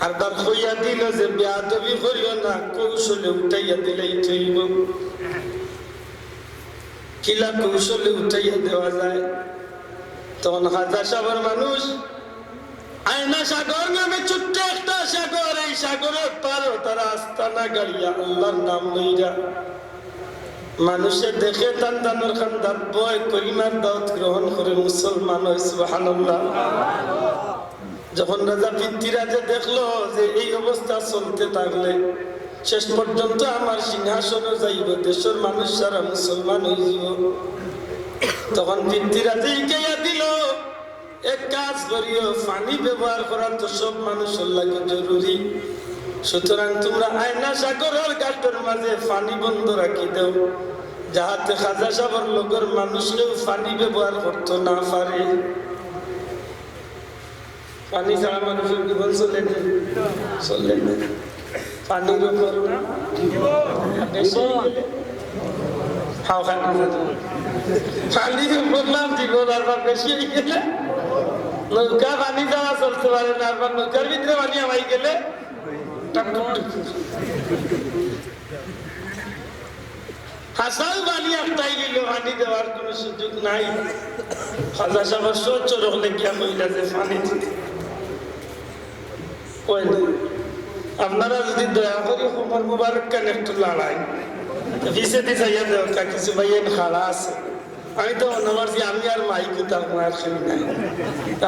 আর বার হইয়া দিল যে বেয়াদবি করিও না, কৌশলে উঠাইয়া দিলেই থইব। কিলা কৌশলে উঠাইয়া দেওয়া যায়? তখন খাজা সাহেবের মানুষ আয়না সাগর নামে ছোট্ট একটা সাগর, এই সাগরের পারও তারা আস্তানা গাড়িয়া আল্লাহর নাম লইয়া মানুষে দেখে তান্দানোর খান্দার বয় কলিমার দাওয়াত গ্রহণ করে মুসলমান হয়। সুবহানাল্লাহ। যখন রাজা পৃথ্বীরাজে দেখলো যে এই অবস্থা চলতে থাকলে শেষ পর্যন্ত আমার সিংহাসনে যাইব, দেশের মানুষ সারা মুসলমান হয়ে যাব, তখন পৃথ্বীরাজে ইকাইয়া দিল এক কাজ করিও, পানি ব্যবহার করা তো সব মানুষের লাগে জরুরি, সুতরাং তোমরা আয়না সাগরের ঘাটের মাঝে পানি বন্ধ রাখি দেও, যাহাতে খাজা সাহেবের লোকের মানুষকেও পানি ব্যবহার করতে না পারে। পানি ছাড়া মানুষের জীবন চলে না, চলে না। পানির উপর পানির উপর নাম জীবন আর বেশি হয়ে গেলে নৌকা পানি যাওয়া চলতে পারে না, আর নৌকার ভিতরে পানি আমাই গেলে হাসাও পানি একটাই গেল, পানি দেওয়ার কোন সুযোগ নাই। খাজা সাহেবের সহ্য রকলে গিয়া মহিলা যে পানি দিতে আপনারা যদি দয়া করি আমার মুবারক কেন একটু লড়াই পিছিয়ে দিয়ে চাইয়া দেওয়া কিছু ভাইয়ের খাড়া আছে। আমি তো মনে করছি আমি আর মাইকে তার মায়ের খেলি নাই।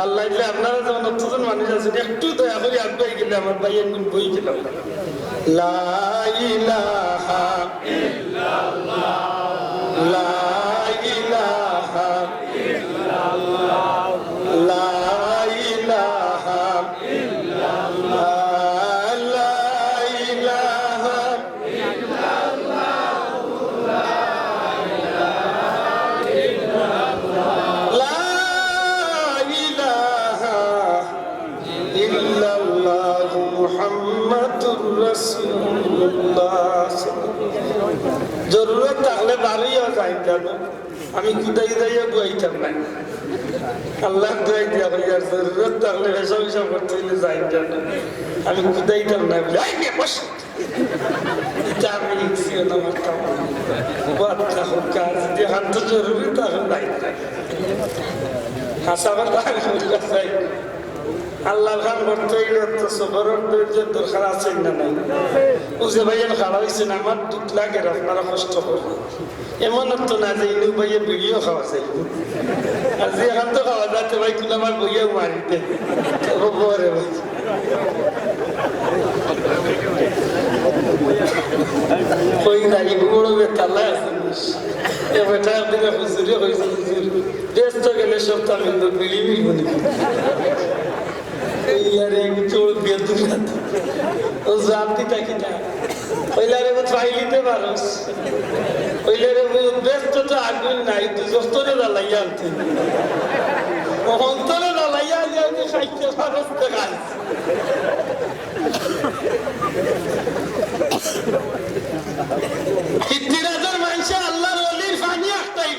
আল্লাহ দিলে আপনারা যেমন অতজন মানুষ আছেন, একটু দয়া করে আগুয়াই গেলে আমার ভাইয়ের গুণ বই গেল। লা ইলাহা ইল্লাল্লাহ, লা ইলাহা ইল্লাল্লাহ, লা ইলাহা ইল্লাল্লাহ, লা ইলাহা ইল্লাল্লাহ, লা ইলাহা ইল্লাল্লাহ মুহাম্মাদুর রাসূলুল্লাহ। জরুরত থাকলে বাড়িও যাইতাম, আমি কুদাই যাইয়া বুয়াইতাম না। আল্লাহ দুয়াই দিয়া হইয়ার জরুরত থাকলে হিসাব হিসাব করতে হইলে যাইতাম না, আমি কুদাইতাম না বলে আমি ইচ্ছিও না মারতাম। বাচ্চা হোক কাজ দেখান তো জরুরি তখন যাইতাম। হাসা কথা যাই আল্লাহ খান করতে হইলে তো সবরের ধৈর্যের দরকার আছে না নাই? বুঝে ভাইয়ের খাওয়া হয়েছে না, আমার দুধ লাগে, আপনারা কষ্ট করবেন। এমন তো না যে ইনু ভাইয়ে বিড়িও খাওয়া যায়, আর যে এখান তো খাওয়া যাচ্ছে ভাই কিন্তু আমার বইয়েও মারিতে বরে ভাই কই না বড় বেতালা আছে। এ বেটা দিলে হুজুরে হয়েছে, হুজুর দেশ তো গেলে সপ্তাহ কিন্তু বিড়ি মিলবনি। পাইলিতে পারস ব্যস্ত তো আগুন নাই, দুজনে জ্বালাইয়া আনতে অন্তরে জ্বালাইয়া খাইতে পারস তো খাই। 70,000 মানুষ আল্লাহর ওলির পানি একটাই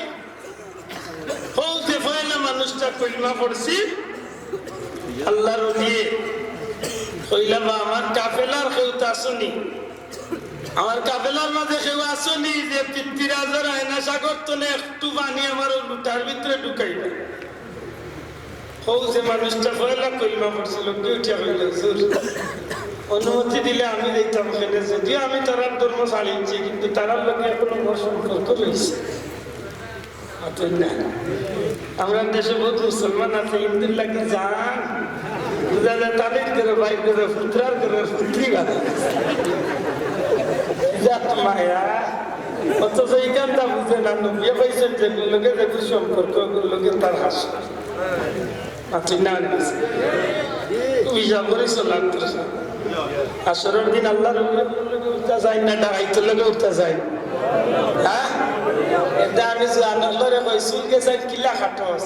হৌতে পয়লা মানুষটা কইমা পড়ছি আল্লাহর ওলি কইলা বা আমার কাফেলার কেউ তো আসনি, আমার কাফেলার মাঝে কেউ আসনি যে 70,000 আয়না সাগর তোলে একটু পানি আমার লুটার ভিতরে ঢুকাইবে। হৌতে মানুষটা পয়লা কইমা পড়ছিল, কি উঠিয়া কইল হুজুর অনুমতি দিলে আমি দেখতাম খেলে, যদিও আমি তারার ধর্ম ছাড়িয়েছি কিন্তু তারার লোকে এখনো আমার সম্পর্ক রয়েছে। আমরা দেশে বহুত মুসলমান আছে, হিন্দুর লাগে যান বুঝা যায় তাদের করে ভাই করে পুত্রার করে পুত্রী মায়া, অথচ এইখানটা বুঝে না বিয়ে পাইছেন যে লোকের দেখু সম্পর্ক লোকের তার হাস না হিসাব করে চলার আসরের দিন আল্লাহর উঠতে যায় না, ডাকাইতে লোকে উঠতে যায়। হ্যাঁ এটা আমি আল্লাহরে কই চুল গেছে কিলা খাটস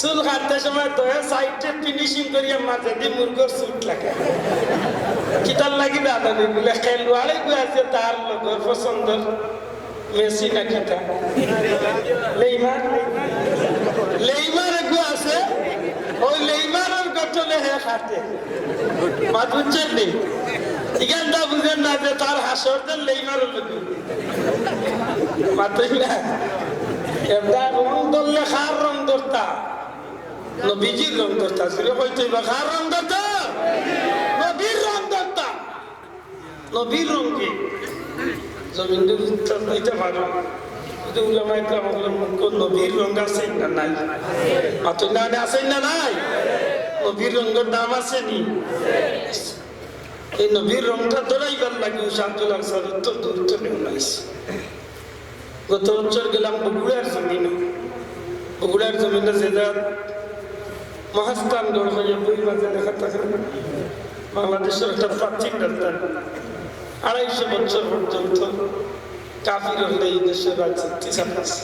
চুল কাটতে সময় তো সাইডে ফিনিশিং করিয়া মাঝে দিয়ে মুরগোর চুট লাগে কিতার লাগি দাদানি বলে খেলোয়াড়ে গিয়ে আছে তার লোকের পছন্দের মেসি না কিতা লেইমার লেইমার গো আছে, ওই লেইমারের গঠনে হে খাটে মা বুঝছেন নেই এখানটা বুঝেন না যে তার হাসরদের লেইমারের লোক মাত্রই না এটা রং ধরলে খার রং ধরতা নবীজির রং ধরতা ছিল হয়তো খার রং ধরতা নবীর রং ধরতা নবীর রং কি জমিন দিতে পারো নবীর রং আছে না নাই? মাত্র না আছে না নাই? নবীর রঙের দাম আছে নি? এই নবীর রংটা ধরাইবার লাগে শামসুল আনসার উত্তর দূরত্ব নিয়েছে। গত বছর গেলাম বগুড়ার জমিনে, বগুড়ার জমিনে যেটা মহাস্থান গড় হয়ে বই মাঝে দেখা থাকে বাংলাদেশের একটা প্রাচীন রাজধানী 250 বছর পর্যন্ত কাফির হলে এই দেশের রাজনীতি চালাচ্ছে।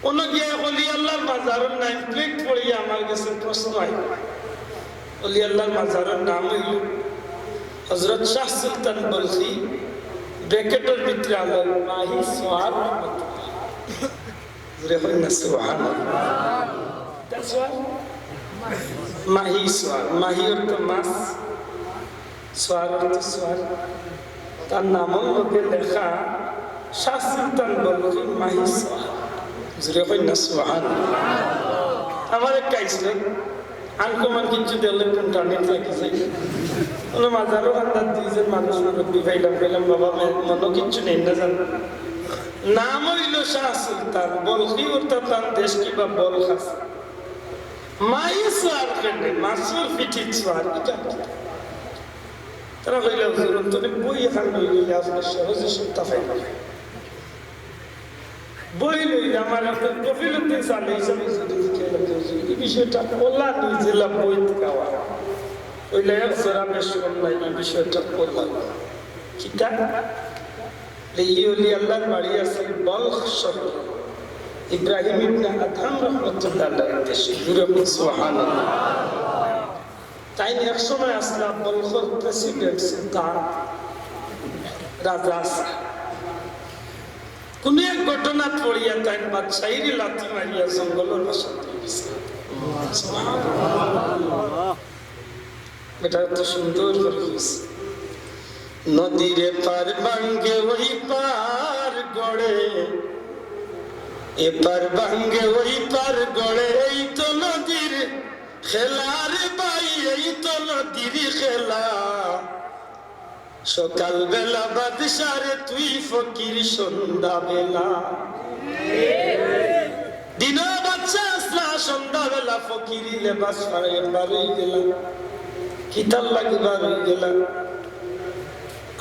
অন্য গিয়ে অলি আল্লাহর মাজারের নাম প্লেট পড়িয়ে আমার কাছে প্রশ্ন হয়, অলি আল্লাহর মাজারের নাম হইল হযরত শাহ সুলতান বলখি, ব্র্যাকেটের ভিতরে আল্লাহ মাহি সোহার মাহি সোহার, মাহি অর্থ মাছ, সোহার অর্থ সোহার। তার নামের মধ্যে লেখা শাহ সুলতান বলখি মাহি সোহার। আমার একটা ইসলাম আনকমান কিছু দিলে কোনটা নেট রাখি যাই মাজারও আন্দাজ দিয়েছেন মানুষ মুরব্বী পাইলাম বাবা মনে কিচ্ছু নেই না জান। নাম হইল শাহ সুলতান বলখি, অর্থাৎ তার দেশ কিবা বল খাস মাই সোয়ার কেনে মাসুর পিঠি সোয়ার। তারা হইল হুজুর তোরে বই এখান লইলে আপনার সহজে সত্তা পাইলাম বই লইলে আমার আপনার কফিলুদ্দিন সালে হিসাবে এই বিষয়টা বললা নিজেলা বই খাওয়া ওইলে একজোড়া বেশ নাই এই বিষয়টা বললাম কিতা আল্লাহর বাড়ি আছে বলখ শহর, ইব্রাহিম ইবনে আদহাম রাহমাতুল্লাহ আলাইহির দেশে। সুবহানাল্লাহ। তাই এক সময় আসলাম বলখর প্রেসিডেন্ট সুলতান রাজা কোন এক ঘটনা পড়িয়া তাই বাদশাহীর লাথি মারিয়া জঙ্গলের বাসা এটা তো সুন্দর করে হয়েছে। নদীরে পার ভাঙ্গে ওই পার গড়ে, এপার ভাঙ্গে ওই পার গড়ে, এই তো নদীর খেলা রে ভাই, এই তো নদীর খেলা। সকাল বেলা বাদশারে তুই ফকির সন্ধ্যা বেলা, দিন বাচ্চা আসলা সন্ধ্যা বেলা ফকিরি লেবাস বার হয়ে গেলাম, কিতাল লাগিবার হয়ে গেলাম।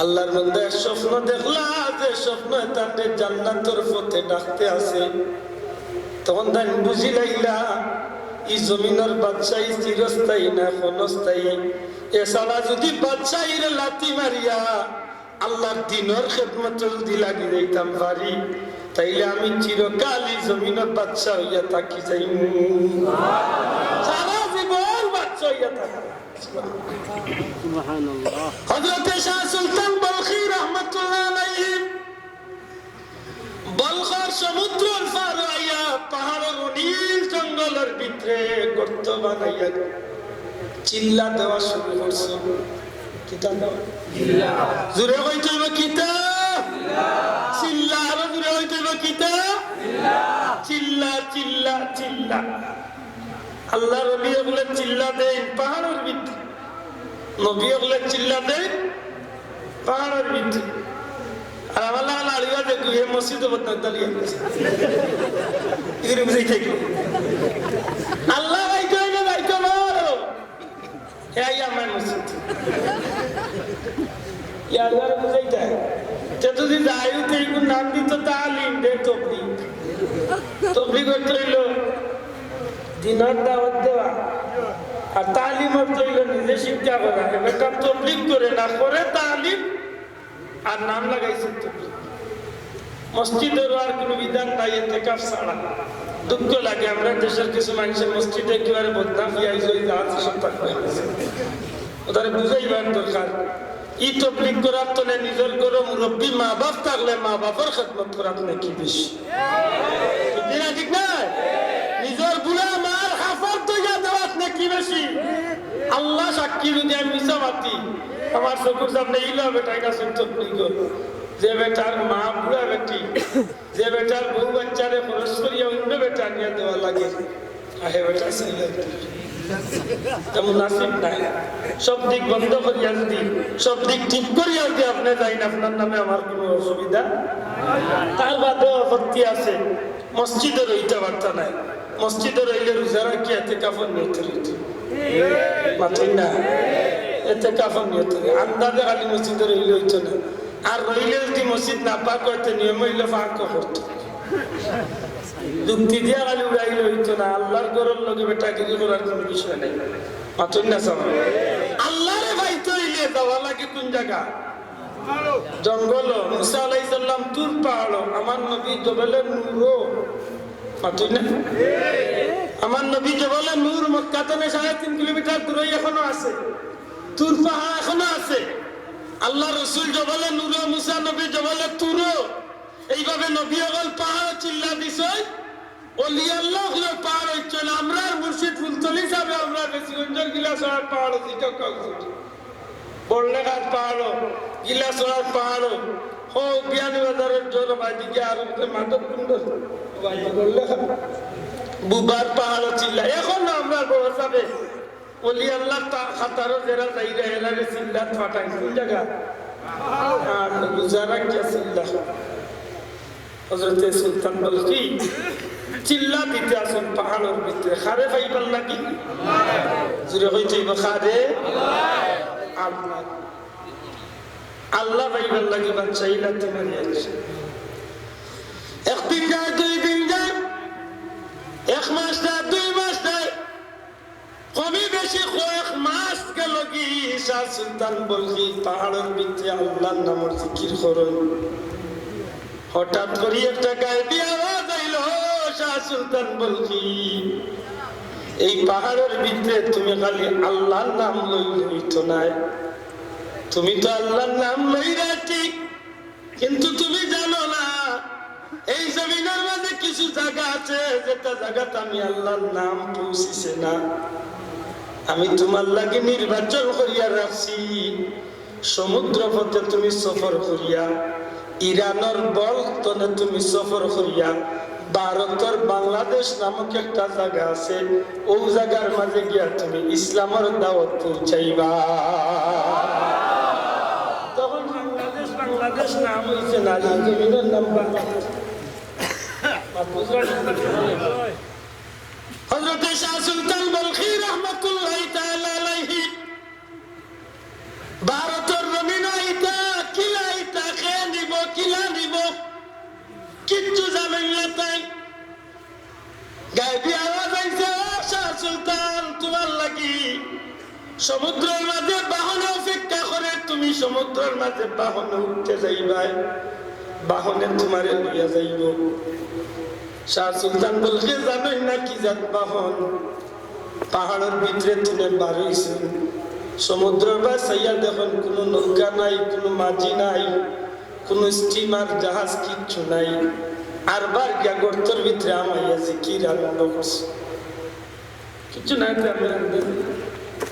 আল্লাহর মধ্যে স্বপ্ন দেখলা যে স্বপ্ন তাকে জান্নাতের পথে ডাকতে আছে, তখন তাই বুঝি লাইলা এই জমিনের বাদশাহী চিরস্থায়ী না ক্ষণস্থায়ী। এছাড়া যদি বাদশাহীর লাথি মারিয়া আল্লাহর দিনের খেদমতে যদি লাগি যাইতাম পারি, তাইলে আমি চিরকালই জমিনের বাদশা হইয়া থাকি যাই, সারা জীবন বাদশা হইয়া থাকি। হযরত শাহ সুলতান বলখি রাহমাতুল্লাহ আলাইহি বলখর সমুদ্রের পার হইয়া পাহাড়ের নীল জঙ্গলের ভিতরে গর্ত বানাইয়া চিল্লা দেওয়া শুরু করছে। কিতাব জোরে কইতে হবে কিতাব, চিল্লা আরো জোরে কইতে হবে কিতাব, চিল্লা চিল্লা চিল্লা। আল্লাহর নবী বলে চিল্লা দেন পাহাড়ের ভিতরে, নবী বলে চিল্লা দেন পাহাড়ের ভিতরে। আর আমার লাগা আলিয়া দেখু এই মসজিদে বদনাম দাঁড়িয়ে গেছে এগুলো বুঝাই থাকি আল্লাহ ভাইকে হইলে ভাইকে মারো এই আমার মসজিদ ইয়ার বুঝাই থাকে। যদি যাই এইগুলো নাম দিত তালিম দে তবলিগ, তবলিগ করতে হইল দিনের দাওয়াত দেওয়া, আর তালিম অর্থ হইল নিজে শিক্ষা করা। এবারটা তবলিগ করে না করে তালিম, আর নাম লাগাইছে তবলিগ। মসজিদের আর কোনো বিধান নাই ইতিকাফ ছাড়া। দুঃখ লাগে আমরা দেশের কিছু মানুষের মসজিদে একেবারে বদনাম ওদের বুঝাইবার দরকার। ই তবলিগ করার তলে নিজের ঘরে মুরব্বী মা বাপ থাকলে মা বাপের খেদমত করার নাকি বেশি, ঠিক না? নিজের বুড়া মার হাফার তৈয়া দেওয়ার নাকি বেশি। আল্লাহ সাক্ষী যদি আমি মিশা মাতি আমার চকুর সামনে ইলা বেটাই কাছে তবলিগ যে বেটার মা বুড়া বেটি, যে বেটার বউ বাচ্চারে খরচ করিয়া অন্য বেটা নিয়ে দেওয়া লাগে, আহে বেটা তেমন নাসিব নাই। সব দিক বন্ধ করিয়া যদি সব দিক ঠিক করিয়া যদি আপনি যাই না, আপনার নামে আমার কোনো অসুবিধা। তার বাদেও আপত্তি আছে, মসজিদে রইতে পারত নাই। মসজিদে রইলে রোজা রাখি এতে কাফন নিতে রইতে মাথুই না, এতে কাফন নিতে আন্দাজে খালি মসজিদে রইলে হইতো না। আর রইলে যদি মসজিদ না পাক করতে নিয়ম হইলে পাক করতো, যুক্তি দিয়া খালি উড়াইলে হইতো না। আল্লাহর ঘরের লগে বেটাগিরি করার কোন বিষয় নাই, মাথুই না। সব আল্লাহরে ভাইতে হইলে যাওয়া লাগে কোন জায়গা? জঙ্গল মুসা আলাইহিস সালাম তুর পাহাড় আমার নবী জবলের নূর মাতুই না আমার নবী জবলের নূর মক্কা থেকে 3.5 কিলোমিটার দূরে এখনো আছে তুর পাহাড় এখনো আছে আল্লাহ রাসূল জবলের নূর মুসা নবী জবলের তুর এইভাবে নবী হল পাহাড় চিল্লা দিছে ওলি আল্লাহ হলো পাহাড় হচ্ছে না আমরা মুর্শিদ ফুলতলি সাহেব আমরা বেশিগঞ্জের গিলাসর পাহাড় দিতে কাউকে বড়লেখার পাহাড় গিলাসর পাহাড় ও বিয়ানীবাজারের জোর বাইদিকে আর মাধব কুণ্ড বড়লেখা বুবার পাহাড় চিল্লা এখন আমরা বসাবে ওলি আল্লাহ খাতারও যারা যাইরা এলারে চিল্লা ফাটাই কোন জায়গা আর গুজারা কিয়া চিল্লা হযরতে সুলতান বলকি চিল্লা দিতে আসুন পাহাড়ের ভিতরে খারে পাইবার লাগি জুড়ে হইতে খারে আল্লাহ আল্লাহ পাইবার লাগি বাচ্চাইলা তোমার একদিন যায় 2 দিন যায় 1 মাস যায় 2 মাস যায় কবি বেশি কয়েক মাস গেল কি শাহ সুলতান বলকি পাহাড়ের ভিতরে আল্লাহর নামের জিকির করুন হঠাৎ করে একটা গায়েবী আওয়াজ আইল শাহ সুলতান বলকি এই পাহাড়ের ভিতরে তুমি খালি আল্লাহর নাম লইতো নাই তুমি তো আল্লাহর নাম লইরা ঠিক কিন্তু তুমি জানো না এই জমিনের মধ্যে কিছু জায়গা আছে যেটা জায়গাতে আমি আল্লাহর নাম পৌঁছিছে না আমি তোমার লাগে নির্বাচন করিয়া রাখছি সমুদ্র পথে তুমি সফর করিয়া ইরানের বলতনে তুমি সফর করিয়া ভারতের বাংলাদেশ নামক একটা জায়গা আছে ওই জায়গার মাঝে গিয়া তুমি ইসলামের দাওয়াত পৌঁছাইবা তখন বাংলাদেশ নাম হয়েছে না জমিনের নাম হযরত শাহ সুলতান বলখি রাহমাতুল্লাহি তাআলা আলাইহি ভারতের জমিনে ইতা কিলা ইতা খেয়ে নিব কিলা নিব কিচ্ছু জানেন না তাই গায়েবী আওয়াজ আইছে শাহ সুলতান তোমার লাগি সমুদ্রের মাঝে বাহনে অপেক্ষা করে তুমি সমুদ্রের মাঝে বাহনে উঠতে যাইবা বাহনে তোমারে লইয়া যাইব শাহ সুলতান বলকে জানেন না কি জাত বাহন পাহাড়ের ভিতরে তুমি বার হইছে সমুদ্রের বা সাইয়া দেখুন কোনো নৌকা নাই কোনো মাঝি নাই কোনো স্টিমার জাহাজ কিচ্ছু নাই আর বার গিয়া গর্তের ভিতরে আমাইয়া জিকির আরম্ভ করছে কিছু নাই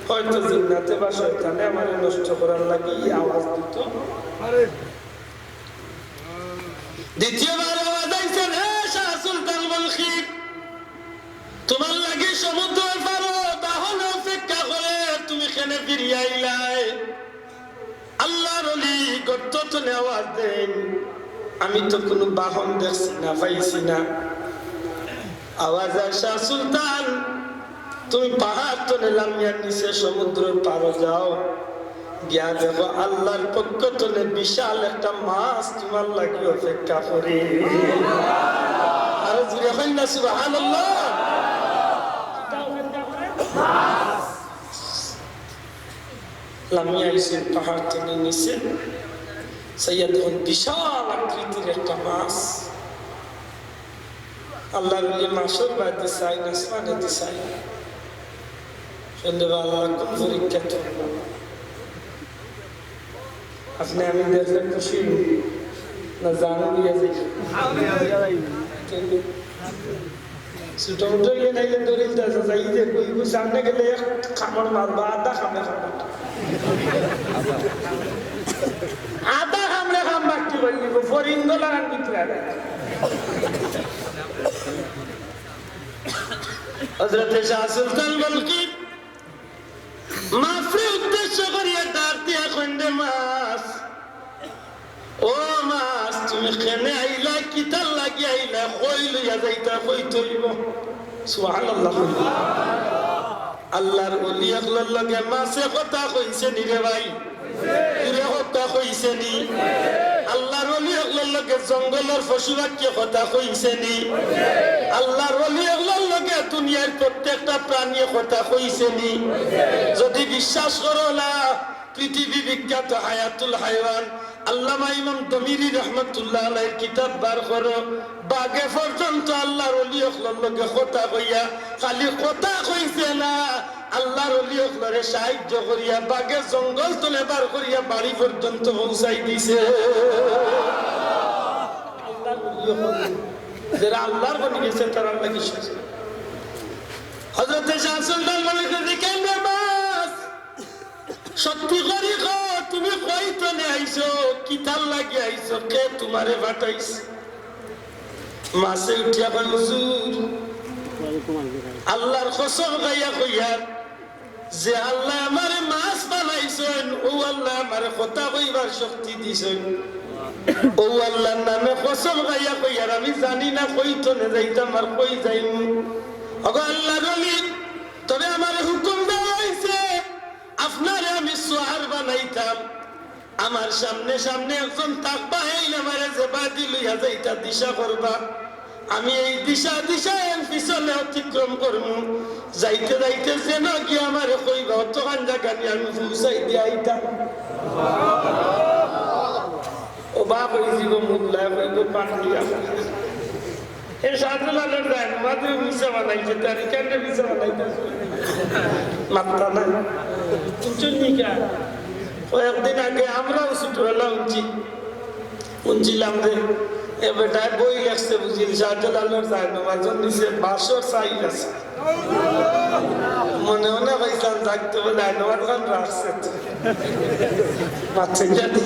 হয়তো জিন্নাতে বা শয়তানে আমার নষ্ট করার লাগি আওয়াজ দিত দ্বিতীয়বার আওয়াজ আইছে রে শাহ সুলতান বলখি তোমার লাগে সমুদ্রের পারো বাহনে অপেক্ষা করে তুমি কেন ফিরিয়ে আইলাই আল্লাহর ওলি গর্ত তুলে আওয়াজ দেন আমি তো কোনো বাহন দেখছি না পাইছি না আওয়াজ শাহ সুলতান তুমি পাহাড় তো নামিয়া নিচে সমুদ্রের পারো যাও গিয়া দেখো আল্লাহর পক্ষ থেকে বিশাল একটা মাছ তোমার লাগি অপেক্ষা করে আর জুড়ে হয় না সুবহানাল্লাহ লামিয়া এসে পাহাড় থেকে নিচে সাইয়া দেখুন বিশাল আকৃতির একটা মাছ আল্লাহর মাসের বাড়িতে চাই না আসমানে দিশাই সন্ধ্যেবেলা কোন পরীক্ষা চলবে আপনি আমি দেখলে খুশি না জানো দিয়ে যাই ছোট মোটো ইয়ে নাইলে দরিল যাই যে কইবো সামনে গেলে খামড় মারবা আধা খামে খামা আধা খামড়ে খাম বাকি বললিব ফরিঙ্গ লাগান ভিতরে হযরত শাহ সুলতান বলকি মাফরে উদ্দেশ্য করিয়া ডাক দিয়া কইন্দে মাছ ও মাছ তুমি কেনে আইলা কিতাল লাগি আইলা কই লইয়া যাইতা কই তৈব সুবহানাল্লাহ আল্লাহর ওলি আকলার লগে মাছে কথা কইছে নি রে ভাই পুরো কথা কইছে নি আল্লাহর ওলি আকলার লগে জঙ্গলের পশু পাখি কথা কইছে নি আল্লাহর ওলি আকলার লগে দুনিয়ার প্রত্যেকটা প্রাণী কথা কইছে নি যদি বিশ্বাস করো না পৃথিবী বিখ্যাত হায়াতুল হায়ওয়ান আল্লামা ইমাম দমিরি রহমাতুল্লাহ আলাইহির কিতাব বার করো, বাগে পর্যন্ত আল্লাহর ওলি হকলর লগে কথা কইয়া, খালি কথা কইছে না, আল্লাহর ওলি হকলরে সাহায্য করিয়া বাগে জঙ্গল তলে বার করিয়া বাড়ি পর্যন্ত পৌঁছাই দিছে। আল্লাহর ওলি হকল যারা আল্লাহর বনি গেছে তারা লাগি শুনছে। হযরত শাহ সুলতান মালিক দিকেন রে বাস সত্যি করি কো, তুমি কইতনে আইছো, কিতাল লাগি আইছো, কে তোমারে বাটাইছ? মাসে উঠিয়া কই হুজুর আল্লাহর কসম গাইয়া কইয়া যে আল্লাহ আমারে মাছ বানাইছেন, ও আল্লাহ আমারে কথা কইবার শক্তি দিছেন, ও আল্লাহর নামে কসম গাইয়া কইয়া আমি জানি না কইতনে যাইতাম আর কই যাইম। ওগো আল্লাহর ওলি, তবে আমারে হুকুম দেওয়া হইছে আপনারে আমি সোহার বানাইতাম, আমার সামনে সামনে একজন থাকবা, এই আমারে যে বাদি লইয়া যাইতা দিশা করবা, আমি এই দিশা পিছনে অতিক্রম করবো, যাইতে যাইতে যেন গিয়ে আমারে কইবা অতখান জায়গা নিয়ে আমি পৌঁছাই দিয়ে আইতাম। ও বাপ ওই জীব মুল্লা কইব পাঠিয়া এই সাধুলালের দেন মাদুর মিশা বানাইছে, তার কেন মিশা বানাইতে মাত্রা না চুনিকা। কয়েকদিন আগে আমরাও ছোটবেলা উঞ্চিলাম যে এ বেটায় বই লেখছে বুঝিল শাহজালালের জায়নামাজের নিচে বাঁশর চাইল আছে, মনে মনে কইতাম থাকতে বলে জায়নামাজ খান রাখছে বাচ্চা জানি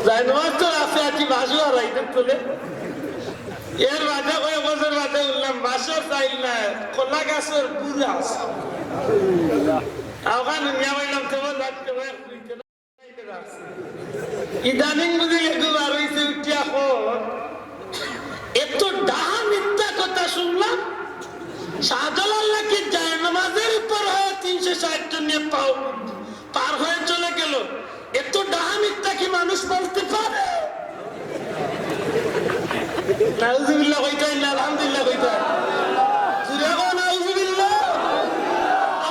জায়নামাজ তো রাখছে আর কি বাঁশও হারাইতে তোলে। এর বাদে কয়েক বছর বাদে উঠলাম বাঁশর চাইল না, কলা গাছের বুড়া আছে, ওখানে নিয়ে বললাম তোমার রাখতে রাখছে। ইদানিং বুঝি এগুবার হয়েছে উঠিয়া এত ডাহা মিথ্যা কথা শুনলাম। শাহজালাল নাকি জায়নামাজের উপর হয়ে 360 জন নিয়ে পার হয়ে চলে গেল, এত ডাহা মিথ্যা কি মানুষ বলতে পারে? নাউজুবিল্লাহ কইতাই না, আলহামদুলিল্লাহ কইতাই জুরে গো নাউজুবিল্লাহ।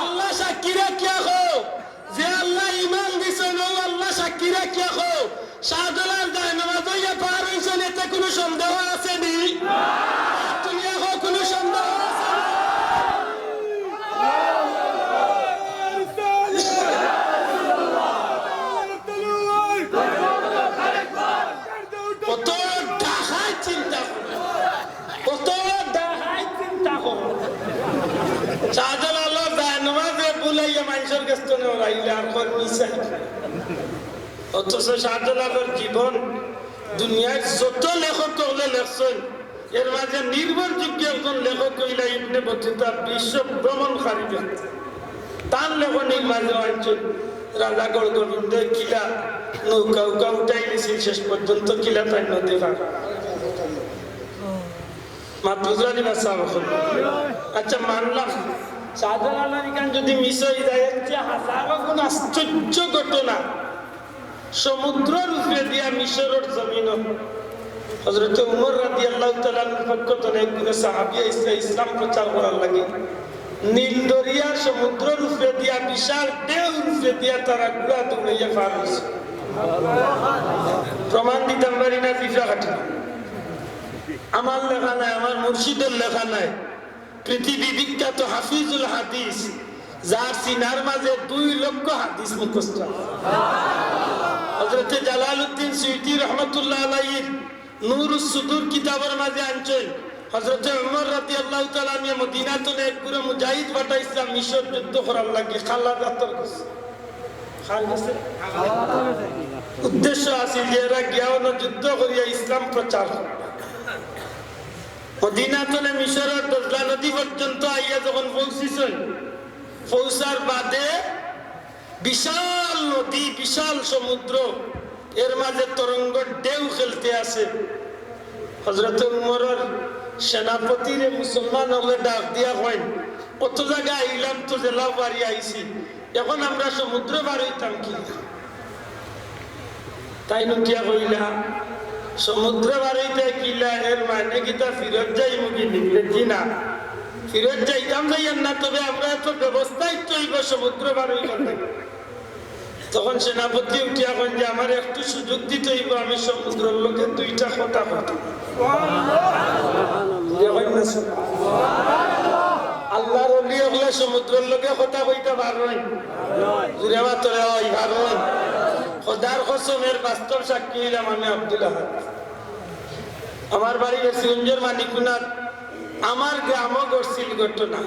আল্লাহ সাক্ষী রাখিয়া হো যে আল্লাহ ঈমান দিছেন, ও আল্লাহ সাক্ষী রাখিয়া হো শাহজালাল জায়নামাজ হইয়া পার হইছেন, এতে কোনো সন্দেহ আছে নি? তুমি এখন কোনো সন্দেহ আছে? কত ডাহাই চিন্তা করে, কত ডাহাই চিন্তা করে শাহজালাল জায়নামাজে বুলাইয়া মানুষের কাছে রাইলে আর কোন মিশাই। অথচ শাহজালালের জীবন দুনিয়ার যত লেখক হলে লেখছেন, এর মাঝে নির্ভরযোগ্য একজন লেখক হইলা ইবনে বতুতা, বিশ্ব ভ্রমণকারী ব্যক্তি। তার লেখনের মাঝে আনছেন রাজা গড়গোবিন্দ কিলা নৌকা উকা উঠাই নিয়েছিল, শেষ পর্যন্ত কিলা তাই নদী পার মাতুজানি বাসা। আচ্ছা মানলাম শাহজালালের গান যদি মিস হয়ে যায়, হাজারো গুণ আশ্চর্য ঘটনা সমুদ্রের উপরে দিয়া মিশরের জমিন হযরত উমর রাদিয়াল্লাহু তাআলা আনহুর পক্ষ থেকে একজন সাহাবী ইসলাম প্রচার করার লাগে নীল দরিয়ার সমুদ্রের উপরে দিয়া বিশাল ঢেউর উপরে দিয়া তারা ঘোড়া দৌড়াইয়া পার হয়েছে। প্রমাণ দিতাম পারি না ফিফা কাটি, আমার লেখা নাই, আমার মুর্শিদের লেখা নাই। পৃথিবী বিখ্যাত হাফিজুল হাদিস, যার সিনার মাঝে 2 লক্ষ হাদিস মুখস্থ। হযরত জালালউদ্দিন সুয়ুতী রহমাতুল্লাহ আলাইহির নূরুস সুদূর কিতাবের মাঝে আনছেন হযরত উমর রাদিয়াল্লাহু তাআলা আনহু মদিনাতে এক পুরো মুজাহিদ পাঠাইছে মিশর যুদ্ধ করার লাগে, খালা যাত্রা করছে। উদ্দেশ্য আছে যে এরা গিয়াও যুদ্ধ করিয়া ইসলাম প্রচার করবে। মদিনাতে মিশরের দজলা নদী পর্যন্ত আইয়া যখন পৌঁছিছেন, পৌঁছার বাদে বিশাল নদী, বিশাল সমুদ্র, এর মাঝে তরঙ্গ ঢেউ খেলতে আছে। হযরত উমরের সেনাপতিরে মুসলমান হলে ডাক দিয়া হয়, কত জায়গা আইলাম তো জেলা বাড়ি আইছি, এখন আমরা সমুদ্র পার হইতাম কি? তাই নুকিয়া কইলা সমুদ্র পার হইতে কিলা, এর মানে কিতা ফিরত যাই মুখি নিলে জি না, ফিরত যাইতাম যাইয়েন না, তবে আমরা এত ব্যবস্থাই চইব সমুদ্র পার হইবার লাগে। তখন সেনাপতি উঠিয়া কন যে আমার একটু সুযোগ দিতে হইব, আমি সমুদ্রের লোকে দুইটা কথা কথা আল্লাহর ওলি হলে সমুদ্রের লোকে কথা কইতে পারবেন, জুড়ে মাতরে হয় পারবেন। খোদার কসমের বাস্তব সাক্ষী হইলাম আমি আব্দুল আহাদ। আমার বাড়ি সিগঞ্জের মানিকুনাথ, আমার গ্রামও ঘটছিল ঘটনা,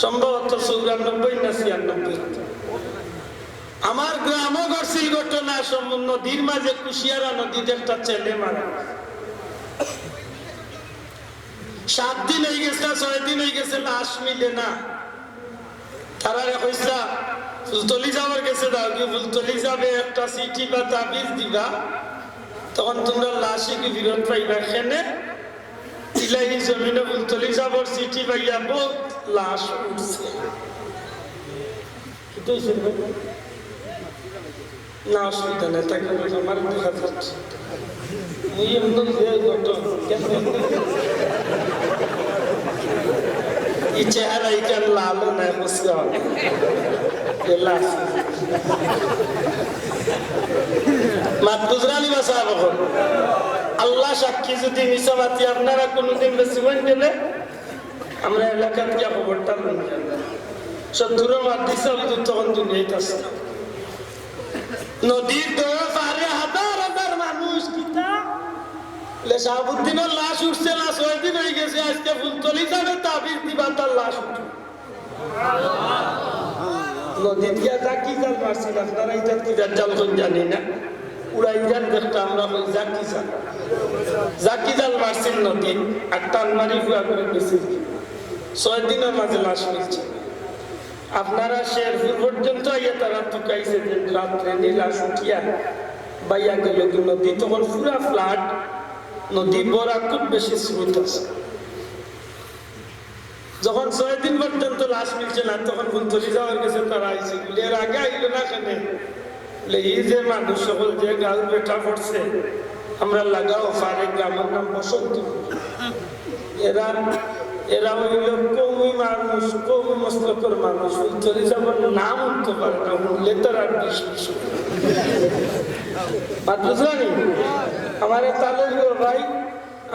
সম্ভবত 94 না 96। আমার গ্রামও ঘটছিল ঘটনা, নদীর মাঝে কুশিয়ারা নদীতে একটা ছেলে মারা। 7 দিন হয়ে গেছে, 6 দিন হয়ে গেছে, লাশ মিলে না। তারা কইসা ফুলতলি যাওয়ার গেছে, দাও কি ফুলতলি যাবে একটা চিঠি বা তাবিজ দিবা, তখন তোমরা লাশে কি ফিরত পাইবা। এখানে ইলাহি জমিনে ফুলতলি যাবার চিঠি পাইয়া বহুত লাশ উঠছে। না অসুবিধা নেই, তাকে আমার দেখা যাচ্ছে এই চেহারা এখানে লালও নাই, বুঝতে হবে আল্লাহ সাক্ষী। যদি মিশাবাতি আপনারা কোনোদিন বেশি গেলে আমরা এলাকার গিয়া খবরটা শত্রুর মার দিছে, তখন দুনিয়াতে আসছে নদীর পারে হাজার হাজার মানুষ। শাহাবুদ্দিনের লাশ উঠছে না, 6 দিন হয়ে গেছে, আজকে ফুলতলি যাবে তাবিজ দিবা, তার লাশ উঠবে। নদীর গিয়া জাকি জাল মারছিল, আপনারা ইজাত কি জাল কোন জানি না, পুরা ইজাত দেখতে আমরা ওই জাকি জাল মারছিল নদী, আর টান মারি ফুয়া করে গেছিল। 6 দিনের মাঝে লাশ মিলছে। আপনারা শেরপুর পর্যন্ত আইয়া তারা টুকাইছে যে রাত্রে লাশ উঠিয়া বাইয়া গেল নদী, তখন পুরা ফ্লাড, নদী বড়া খুব বেশি স্রোত আছে। যখন 6 দিন পর্যন্ত লাশ মিলছে না, তখন ফুলতলি যাওয়ার গেছে, তারা আইছে এর আগে আইলো না কেন, এই যে মানুষ সকল যে গাল বেটা পড়ছে, আমরা লাগাও ফারে গ্রামের নাম বসন্ত। এরা হইল কৌমি মানুষ, কৌমি মস্তকর মানুষ, ফুলতলি যাবার নাম উঠতে পারে না, উঠলে তার আর বিশ বুঝলানি। আমার তালে ভাই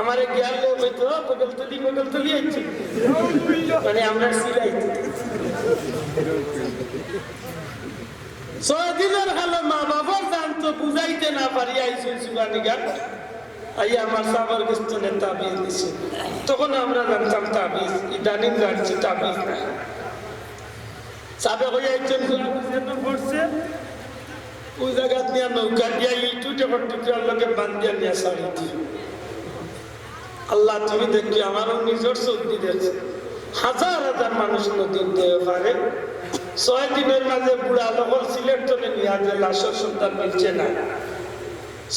আমার জ্ঞান হইতো বগলতলি আইছি, মানে আমরা সিলাইছি। 6 দিনের হালে মা বাবার জানতো, বুঝাইতে না পারি আইসি সুগানি গান আইয়া আমার সাবার গেস্তনে তাবিজ দিছে। তখন আমরা জানতাম তাবিজ, ইদানিং জানছি তাবিজ না। সাবে হয়ে একজন পড়ছে, ওই জায়গা নিয়ে নৌকা দিয়া ইটুটে পট্টুটার লোকে বান্ধিয়া নিয়ে সারি দিয়ে। আল্লাহ তুমি দেখি, আমারও নিজের সর্দি দেখছে, হাজার হাজার মানুষ নদীর দেহে পারে। 6 দিনের মাঝে বুড়া লগল সিলেক্টনে নিয়ে যে লাশের সন্তান মিলছে না।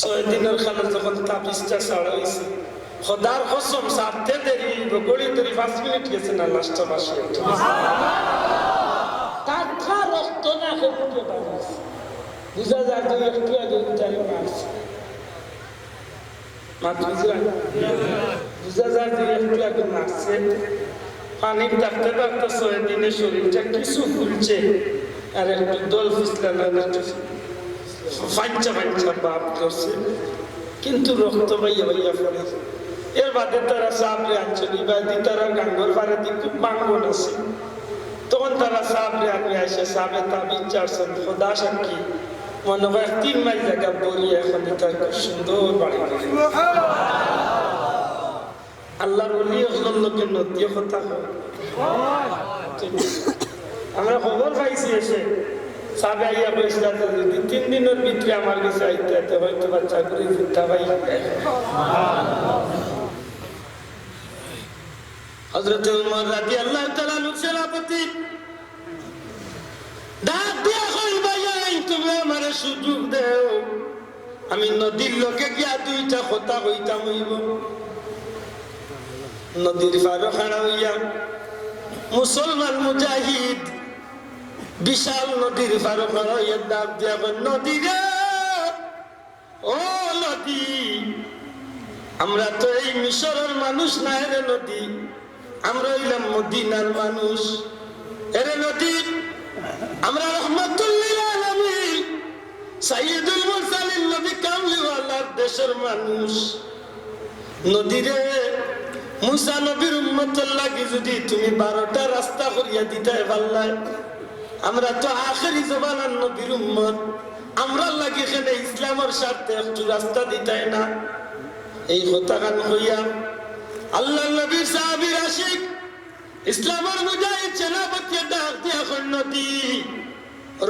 6 দিনের খালে যখন তাবিজটা ছাড়া হয়েছে, খোদার কসম সারতে দেরি, গড়ি দেরি 5 মিনিট গেছে না, লাশটা বাসে কাঠা রক্ত না খেয়ে বাড়িছে। বুঝা যায় তুই একটু আগে উঠাই মারছে, বুঝা যায় তুই একটু আগে মারছে। পানি থাকতে থাকতে 6 দিনে শরীরটা কিছু ফুলছে, আর একটু দল ফুসলানো, ফাঞ্চা বাপ করছে, কিন্তু রক্ত বাইয়া বাইয়া পড়ে। এর বাদে তারা সাবরে আঞ্চলিক বাদি, তারা গাঙ্গর পারে দিয়ে খুব বাঙ্গন আছে। তখন তারা সাবরে আগে আসে, সাবে তাবিজ চারছেন, খোদা সাক্ষী মনে হয় 3 মাইল জায়গা বলিয়ে এখন তার খুব সুন্দর বাড়ি করে। আল্লাহর ওলি হল লোকের নদী কথা হয়। আমরা খবর পাইছি এসে সাবে আইয়া বসে 3 দিনের ভিতরে আমার কাছে আইতে হয়তো বাচ্চা করে চিন্তা পাই। হযরত উমর রাদিয়াল্লাহু তাআলা সেনাপতি ডাক দিয়া কই ভাই, তুমি আমারে সুযোগ দেও, আমি নদীর লোকে গিয়া 2টা কথা কইতাম হইব। নদীর পাড়ে খাড়া হইয়া মুসলমান মুজাহিদ বিশাল নদীর পাড়ে খাড়া হইয়া ডাক দিয়া নদী রে, ও নদী, আমরা তো এই মিশরের মানুষ না রে নদী, আমরা হইলাম মদিনার মানুষ। এরে নদী, আমরা রহমাতুল্লিল সাইয়্যিদুল মুরসালিন নবী কামলিওয়ালার দেশের মানুষ নদীরে মুসা নবীর উম্মতের লাগি যদি তুমি 12টা রাস্তা করিয়া দিতে পারলাই, আমরা তো আখেরি জমানার নবীর উম্মত, আমরা লাগি এখানে ইসলামের স্বার্থে একটু রাস্তা দিতাই না। এই কথা গান হইয়া আল্লাহ নবীর সাহাবীর আশিক ইসলামের মুজাহিদ সেনাপতি ডাক দিয়া কই নবী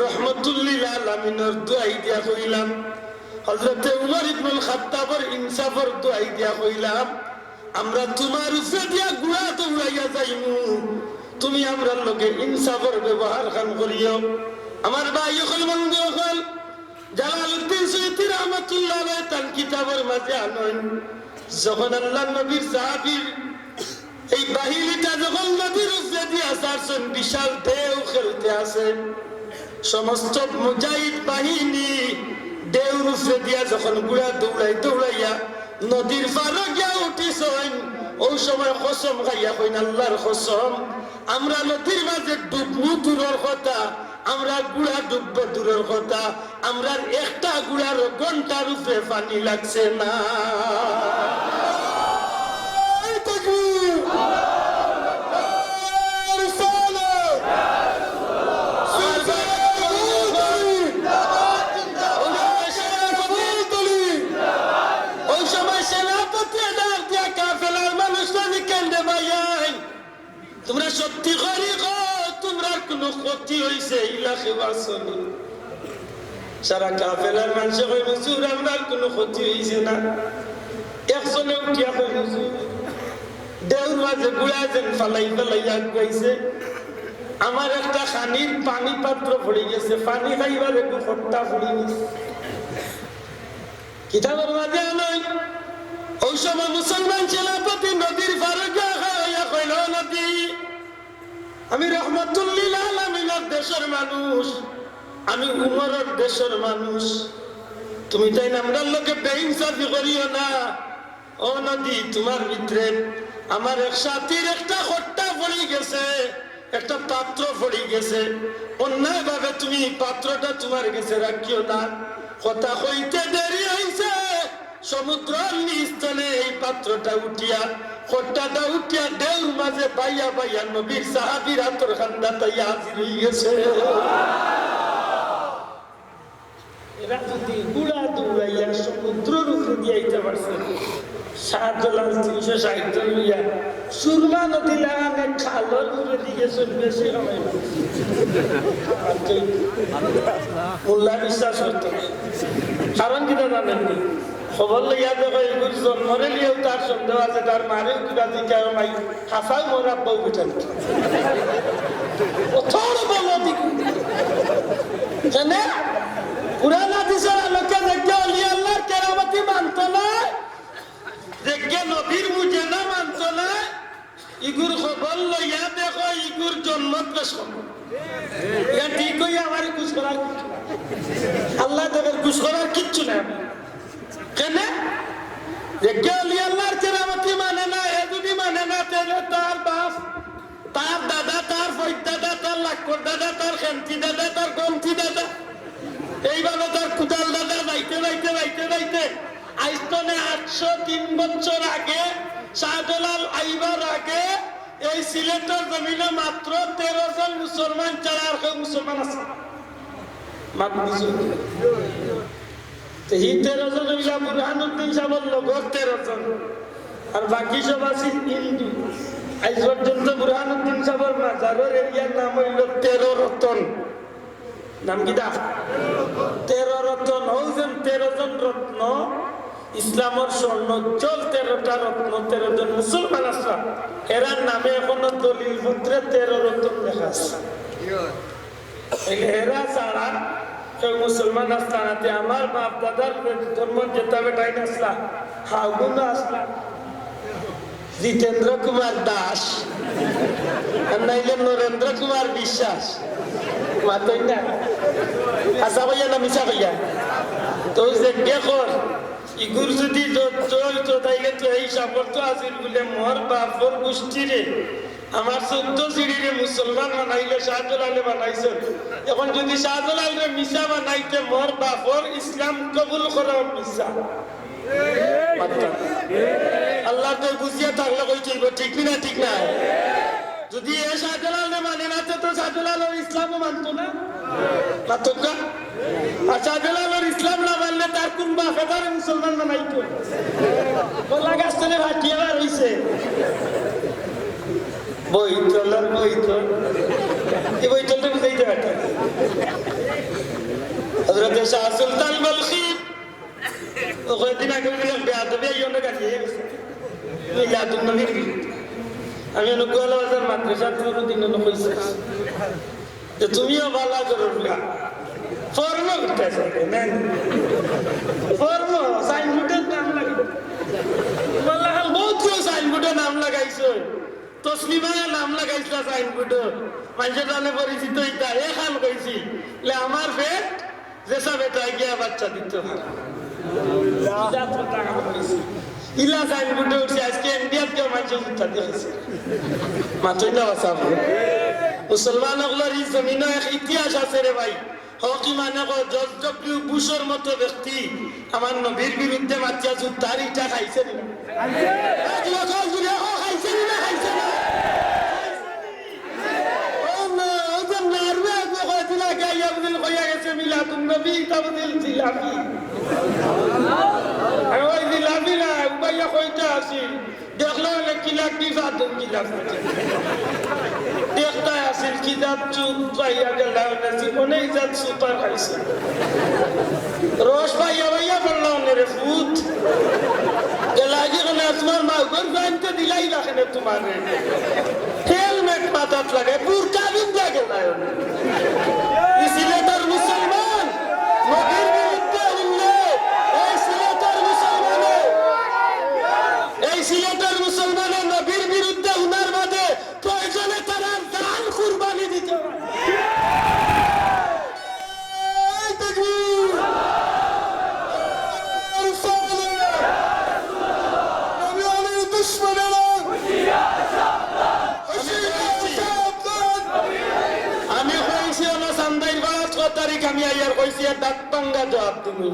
রহমতুল্লিল আলামিনের দুআই দিয়া কইলাম, হযরত উমর ইবনুল খাত্তাবের ইনসাফের দুআই দিয়া কইলাম, আমরা তোমার উপরে দিয়া গুড়া দৌড়াইয়া যাইমু, তুমি আমরার লগে ইনসাফের ব্যবহার খান করিও। আমার ভাই হল বন্ধু হল জালালউদ্দিন সুয়ুতী রহমাতুল্লাহ আলাইহি তার কিতাবের মাঝে আনেন, যখন আল্লাহ নবীর সাহাবীর এই বাহিনীটা যখন নদীর উপরে দিয়া আসছেন, বিশাল ঢেউ খেলতে আছে, সমস্ত মুজাহিদ বাহিনী ঢেউর উপরে দিয়া যখন গুড়া দৌড়াইয়া নদীর পাড়ে গিয়া উঠিছেন, ওই সময় কসম খাইয়া কইন আল্লাহর কসম, আমরা নদীর মাঝে ডুববো দূরের কথা, আমরা গুড়া ডুববো দূরের কথা, আমরা একটা গুড়ার ঘন্টার উপরে পানি লাগছে না। তোমরা সত্যি করি গো, তোমরা কোনো ক্ষতি হইছে ইলাকে বাসনি? সারা কাফেলার মানুষে কই হুজুর আমরা কোনো ক্ষতি হইছে না। একজনে উঠিয়া কই হুজুর দেউর মাঝে গুড়া যেন ফালাইয়া গাইছে, আমার একটা খানির পানি পাত্র পড়ে গেছে, পানি খাইবার একটু খট্টা পড়ে গেছে। কিতাবের মাঝে নয় ওই সময় মুসলমান সেনাপতি নদীর পাড়ে গিয়া কইল, নদী আমি রহমতুল্লিল আলামিনের দেশের মানুষ, আমি উমরের দেশের মানুষ, তুমি তাই না আমরার লোকে বেইনসাফি করিও না। ও নদী তোমার ভিতরে আমার এক সাথীর একটা খট্টা পড়ে গেছে, একটা পাত্র পড়ে গেছে, অন্যায় ভাবে তুমি পাত্রটা তোমার কাছে রাখিও না। কথা কইতে দেরি হইছে, সমুদ্রের নিস্তলে এই পাত্রটা উঠিয়া খট্টাটা উঠিয়া ঢেউর মাঝে বাইয়া বাইয়া নবীর সাহাবীর হাতের খান্দাতাই হাজির হয়ে গেছে। এরা যদি গুড়া দৌড়াইয়া সমুদ্রের উপরে দিয়ে আইতে পারছে, শাহজালাল 360 জন লইয়া সুরমা নদী লাগানে খালের উপরে দিকে চলবে, সে মোল্লা বিশ্বাস করতো। কারণ কিনা জানেন নি? খবর লইয়া দেখো এগুলো জন্মরে লিয়েও তার সন্দেহ আছে, তার মারেও কিবা দিকে মাই হাসাও মোরা বউ বিঠান জানে পুরানা দিশার আলোকে দেখে অলি আল্লাহর কেরামতি মানত না, দেখে নবীর মুজে না মানত না, ইগুর খবর লইয়া দেখো ইগুর জন্ম পেশ ইয়া ঠিক হই আমার কুছ করার আল্লাহ দেখের কুছ করার কিচ্ছু না। কেন দেখে অলি আল্লাহর কেরামতি মানে না, এ যদি মানে না তাহলে তার বাপ, তার দাদা, তার ফৈদাদা, তার লাক্কর দাদা, তার খেন্তি দাদা, তার গন্তি দাদা, এইভাবে তার কুদাল দাদা যাইতে যাইতে যাইতে যাইতে আইস্তনে 803 বছর আগে শাহজালাল আইবার আগে এই সিলেটের জমিনে মাত্র 13 জন মুসলমান ছাড়া আর কেউ মুসলমান আছে এই 13 জন হইলা বুরহানুদ্দিন সাহেবের লগর 13 জন, আর বাকি সব আছে হিন্দু। আজ পর্যন্ত বুরহানুদ্দিন সাহেবের মাজারের এরিয়ার নাম হইল 13 রতন। নাম কি দা 13 রত্ন হয়েছেন, 13 জন রত্ন ইসলামের স্বর্ণ চল, 13টা রত্ন 13 জন মুসলমান আসলাম, এরার নামে এখনো দলিল পত্রে 13 রত্ন লেখা আছে। এরা ছাড়া কেউ মুসলমান আসলাতে আমার বাপ দাদার ধর্ম যেতে হবে তাই আসলা হাগুন আসলা জিতেন্দ্র কুমার দাস আর নাইলে নরেন্দ্র কুমার বিশ্বাস মাতই না আসা কইয়া না মিশা কইয়া তো যে দেখো ইগুর যদি তাইলে তো এই সামর্থ্য আছিল বলে মোর বাপর গোষ্ঠীরে আমার 14 সিঁড়িরে মুসলমান বানাইলে শাহজালালে বানাইছেন, এখন যদি শাহজালালে মিশা বানাইতে মোর বাপর ইসলাম কবুল করার মিশা আল্লাহ তো বুঝিয়ে থাকলে কই চলবো, ঠিক না ঠিক না? যদি এ শাহজালালে মানে না তো শাহজালালের ইসলামও মানতো না, মানতো না। আর শাহজালালের ইসলাম না মানলে তার কোন বাপে তার মুসলমান বানাইতো? বলা গাছ তলে ভাটিয়ে বার হইছে বইতল আর বইতল, এই বইতলটা বুঝাইতে পারতেন। হযরত শাহ সুলতান বলখি ওই দিন আগে বললাম বেয়াদবি এই অনেক আছে মিলাদুন নবীর বিরুদ্ধে। আমি অনুকূল বাজার মাদ্রাসার দিন কইছি যে তুমিও ভালো করো না ফর্ম করতেছে ফর্ম সাইনবোর্ডের নাম লাগাই বললাম বহুত সাইনবোর্ডের নাম লাগাইছো, তসলিমায় নাম লাগাইছিল সাইনবোর্ড, মানুষের নামে পরিচিত হইতা এ খান কইছি আমার পেট যেসব এটা গিয়া বাচ্চা দিতে হয় ইলা সাইনবোর্ডে উঠছে। আজকে ইন্ডিয়াত কেউ মানুষের জুতা দিয়েছে মাত্রই না বাসাব মুসলমান হকলার এই জমিনে এক ইতিহাস আছে রে ভাই। হকি মানে জর্জ ডব্লিউ বুশের মতো ব্যক্তি আমার নবীর বিরুদ্ধে মাতিয়া জুতার ইটা খাইছে না, খাইছে না খাইছে না মিলাদুন নবী তাবদিল জিলাপি ওই জিলাপি না উবাইয়া কইটা আসি দেখলো কিলাক দিফা দুম জিলাপি দেখতা আসিল কিদাব চুপ পাইয়া গেল জীবনে ইজাত সুপার খাইছে রস পাইয়া পাইয়া বললাম রে ফুট গেলাজি কোন তোমার মা ঘর গানতে দিলাই রাখে না তোমার হেলমেট মাথাত লাগে পুরটা দিন লাগে না সিলেটের মুসলমান নবীর বিরুদ্ধে উঠলে এই সিলেটের মুসলমানের নবীর বিরুদ্ধে উনার মাঝে প্রয়োজনে তারা দান কুরবানি দিতে আমি আইয়ার কইছি দাঁত ভাঙ্গা জবাব তুমি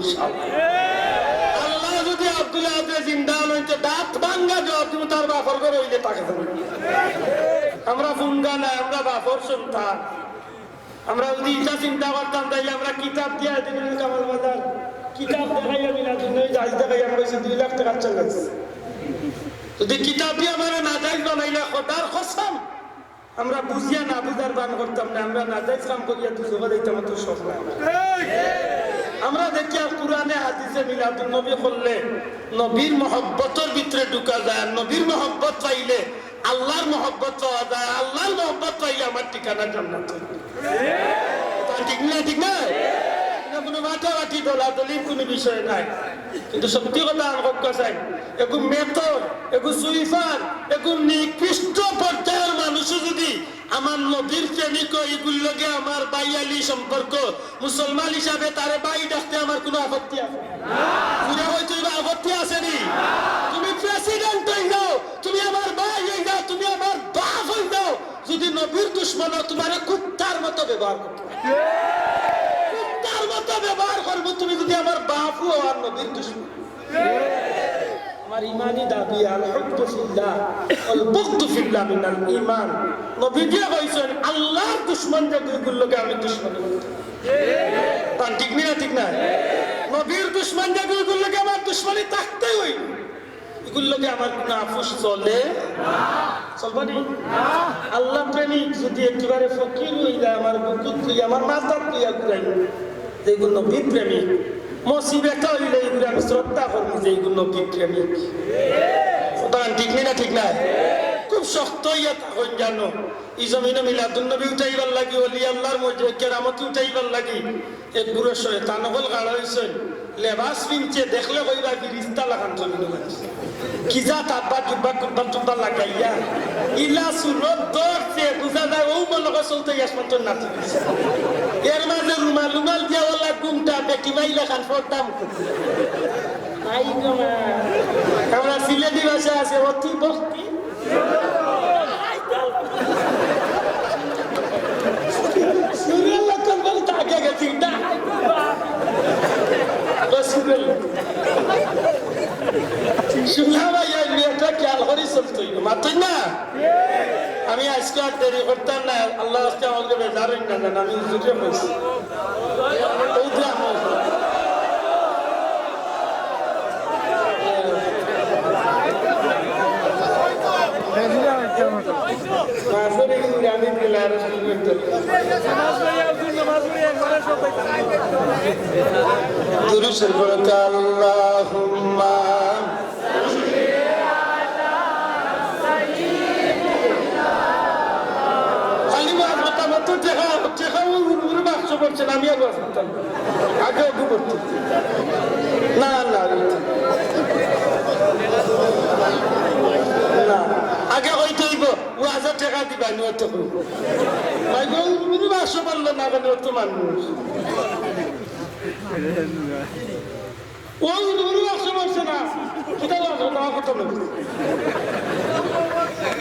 আল্লাহ যদি আব্দুল আজে জিন্দা হইতে দাঁত ভাঙ্গা জবাব তুমি তার বাপর করে হইলে তাকে আমরা ফুঙ্গা নাই, আমরা বাপর সন্তান। আমরা যদি ইচ্ছা চিন্তা করতাম তাইলে আমরা কিতাব দিয়া দিন কামাল বাজার কিতাব দেখাইয়া মিলাদুন নবী জায়েজ দেখাইয়া আমরা 2 লাখ টাকা চালাইছি। যদি কিতাব দিয়ে আমার না জায়েজ বানাইলে খোদার কসম আমরা বুঝিয়া না বুঝার বান করতাম না, আমরা না জায়েজ কাম করিয়া দুজোগা দিতাম তো সব না। আমরা দেখি কুরআনে হাদিসে মিলাদুন নবী করলে নবীর মহব্বতের ভিতরে ঢুকা যায়, নবীর মহব্বত পাইলে আল্লাহর মহব্বত পাওয়া যায়, আল্লাহর মহব্বত পাইলে আমার ঠিকানা জান্নাত। ঠিক না ঠিক না? কোনো মাথাবাটি দলাদলির কোনো বিষয় নাই, কিন্তু সত্যি কথা আমাকে চাই এগু মেথর এগু সুইফার এগু নিকৃষ্ট পর্যায়ের মানুষ যদি আমার নবীর প্রেমিক এগুলোকে আমার বাইয়ালি সম্পর্ক মুসলমান হিসাবে তারে বাই ডাকতে আমার কোনো আপত্তি আছে? আপত্তি আসেনি? তুমি প্রেসিডেন্ট হয়ে যাও, তুমি আমার ভাই হয়ে যাও, তুমি আমার বাপ হয়ে যাও, যদি নবীর দুশ্মন তোমার কুত্তার মতো ব্যবহার করতে ব্যবহার করবো, তুমি যদি আমার বাপু আর নবীর দুশ্মন। আমার ইমানি দাবি আল হুব্বু ফিল্লাহ ওয়াল বুগদু ফিল্লাহ মিনাল ঈমান। নবীজি কইছেন আল্লাহর দুশমন যেগুলোকে আমি দুশমন করি। তার ঠিক না ঠিক না? নবীর দুশমন যেগুলোকে আমার দুশমনি থাকতেই হইল, এগুলোকে আমার কোনো আফসোস চলে চলবে না। আল্লাহ প্রেমিক যদি একেবারে ফকির হয়ে যায় আমার বুকুত লইয়া আমার মাথার লইয়া ঘুরাই যেগুলো নবীর প্রেমিক মসিবেটা হইলে এগুলো আমি শ্রদ্ধা করবো যে এগুলো নবীর প্রেমিক। সুতরাং ঠিক না ঠিক না? খুব শক্ত ইয়া তখন জানো এই জমিনে মিলাদুন নবী উঠাইবার লাগি ওলি আল্লাহর মধ্যে কেরামতি উঠাইবার লাগি এক বুড়ো শয়তান হল গাড়া হইছেন লেবাস পিনছে দেখলে কইবা ফিরিস্তা লাগান জমিনে কি যা তাব্বা জুব্বা কুব্বা টুব্বা লাগাইয়া ইলা সুরত দৌড়ছে বুঝা যায় ও মনে করে চলতে আসমান্ত নাচি এর মাঝে রুমাল রুমাল দিয়া ওলা গুমটা বেটি মাইলা খান ফোরতাম আমরা সিলেটি ভাষা আছে অতি ভক্তি শুনলা ভাই এই মেয়েটা খেয়াল করি চলতই মাতই না আমি আজকে আর দেরি করতাম না আল্লাহ আজকে আমাকে বেজার না জান আমি জুটে বলছি ওই যে আমার দুরুশের বরকত আল্লাহুম্মা কালিমাত মতামত টেকা উড়ুর বাক্স করছেন আমি আর বলতাম আগে অগু করতে না না না আগে হইতে হইব ও 1000 টাকা দিবা নি অত কই ভাই গো উড়ুর বাক্স বললো না কেন অত মানুষ ও উড়ুর বাক্স বলছে না কিটা বলছো তোমার কথা না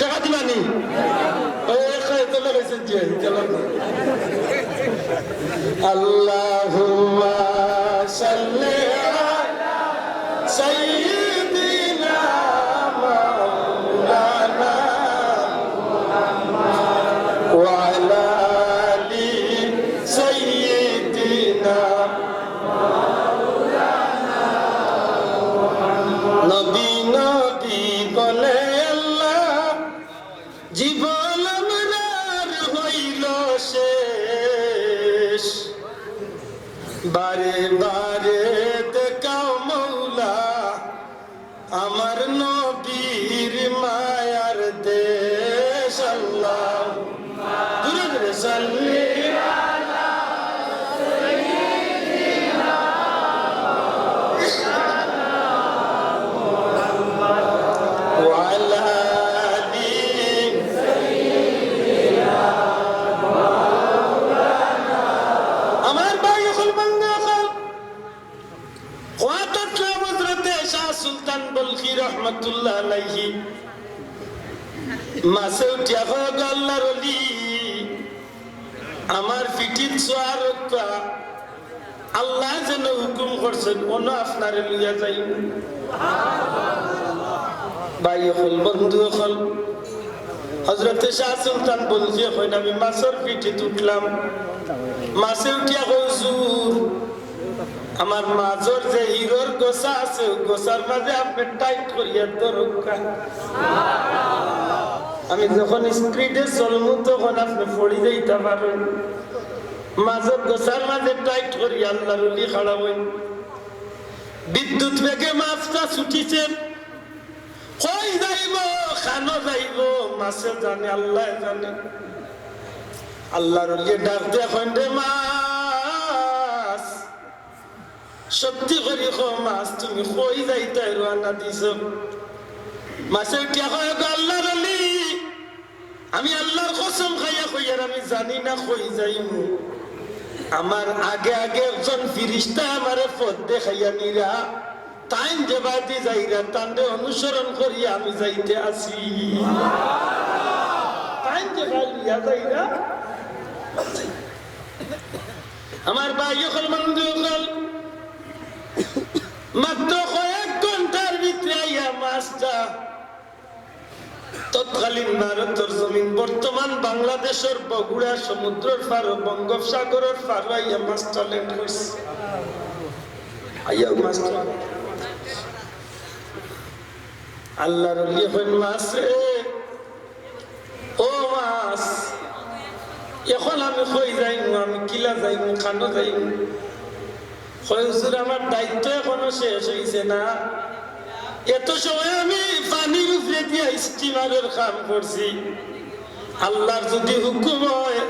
টাকা দিবা নি আল্লাহুম্মা সাল্লি আলা সাইয়্যিদিনা মাওলানা ওয়া আলা আলি সাইয়্যিদিনা মাওলানা নবী নবী বলে আল্লাহ জীবন আমার হইল শেষ বারে বারে দেখাও মৌলা আমার নবীর মায়ার দেশ আল্লাহ দূরে দূরে সাল্লি আলা সাইয়্যিদিনা ওয়া আলা আলি সাইয়্যিদিনা মাওলানা আমার ভাই হল বাংলা হল ওয়াত হযরতে শাহ সুলতান বলখি রাহমাতুল্লাহ আলাইহি মাসে উঠিয়া হল আল্লাহর ওলি আমার ফিটিত সোয়ারকা আল্লাহ যেন হুকুম করছেন অন্য আপনারে লইয়া যাই ভাই হল বন্ধু হল হযরতে শাহ সুলতান বলখি কইন আমি মাসের পিঠিত উঠলাম মাসে উঠিয়া হুজুর আমার মাজর যে হিরোর গোসা আছে গোসার মাঝে আপনি টাইট করিয়া দরকা আমি যখন স্পিডে চলমু তখন আপনি পড়ি যাইতে পারেন মাজর গোসার মাঝে টাইট করি আল্লাহর ওলি খাড়া হইন বিদ্যুৎ বেগে মাছটা ছুটিছে কই যাইব খানো যাইব মাছে জানে আল্লাহ জানে আল্লাহর ওলি ডাক দিয়ে কইন রে মাছ সত্যি করি খো মাছ তুমি কই যাইতে রওনা দিছ মাছে উঠিয়া কয় আল্লাহর ওলি আমি আল্লাহর কসম খাইয়া কইয়ার আমি জানি না কই যাইমু আমার আগে আগে একজন ফিরিস্তা আমারে পথ দেখাইয়া নিরা টাইম যে বাদি যাইরা তান্ডে অনুসরণ করিয়া আমি যাইতে আসি টাইম যে বাদিয়া যাইরা আমার ভাই হল বন্ধু হল মাত্র কয়েক ঘন্টার ভিতরে আইয়া মাছটা তৎকালীন ভারতের জমিন বর্তমান বাংলাদেশের বগুড়া সমুদ্রের পার বঙ্গোপসাগরের পার আইয়া মাছটা ল্যান্ড হইছে আইয়া মাছটা আল্লাহর ওলি হইন মাছ রে ও মাছ এখন আমি কই যাইমু আমি কিলা যাইমু খানো যাইমু কই হুজুর আমার দায়িত্ব এখনো শেষ হইছে না এত সময় আমি পানির উপরে দিয়া স্টিমারের কাম করছি আল্লাহর যদি হুকুম হয়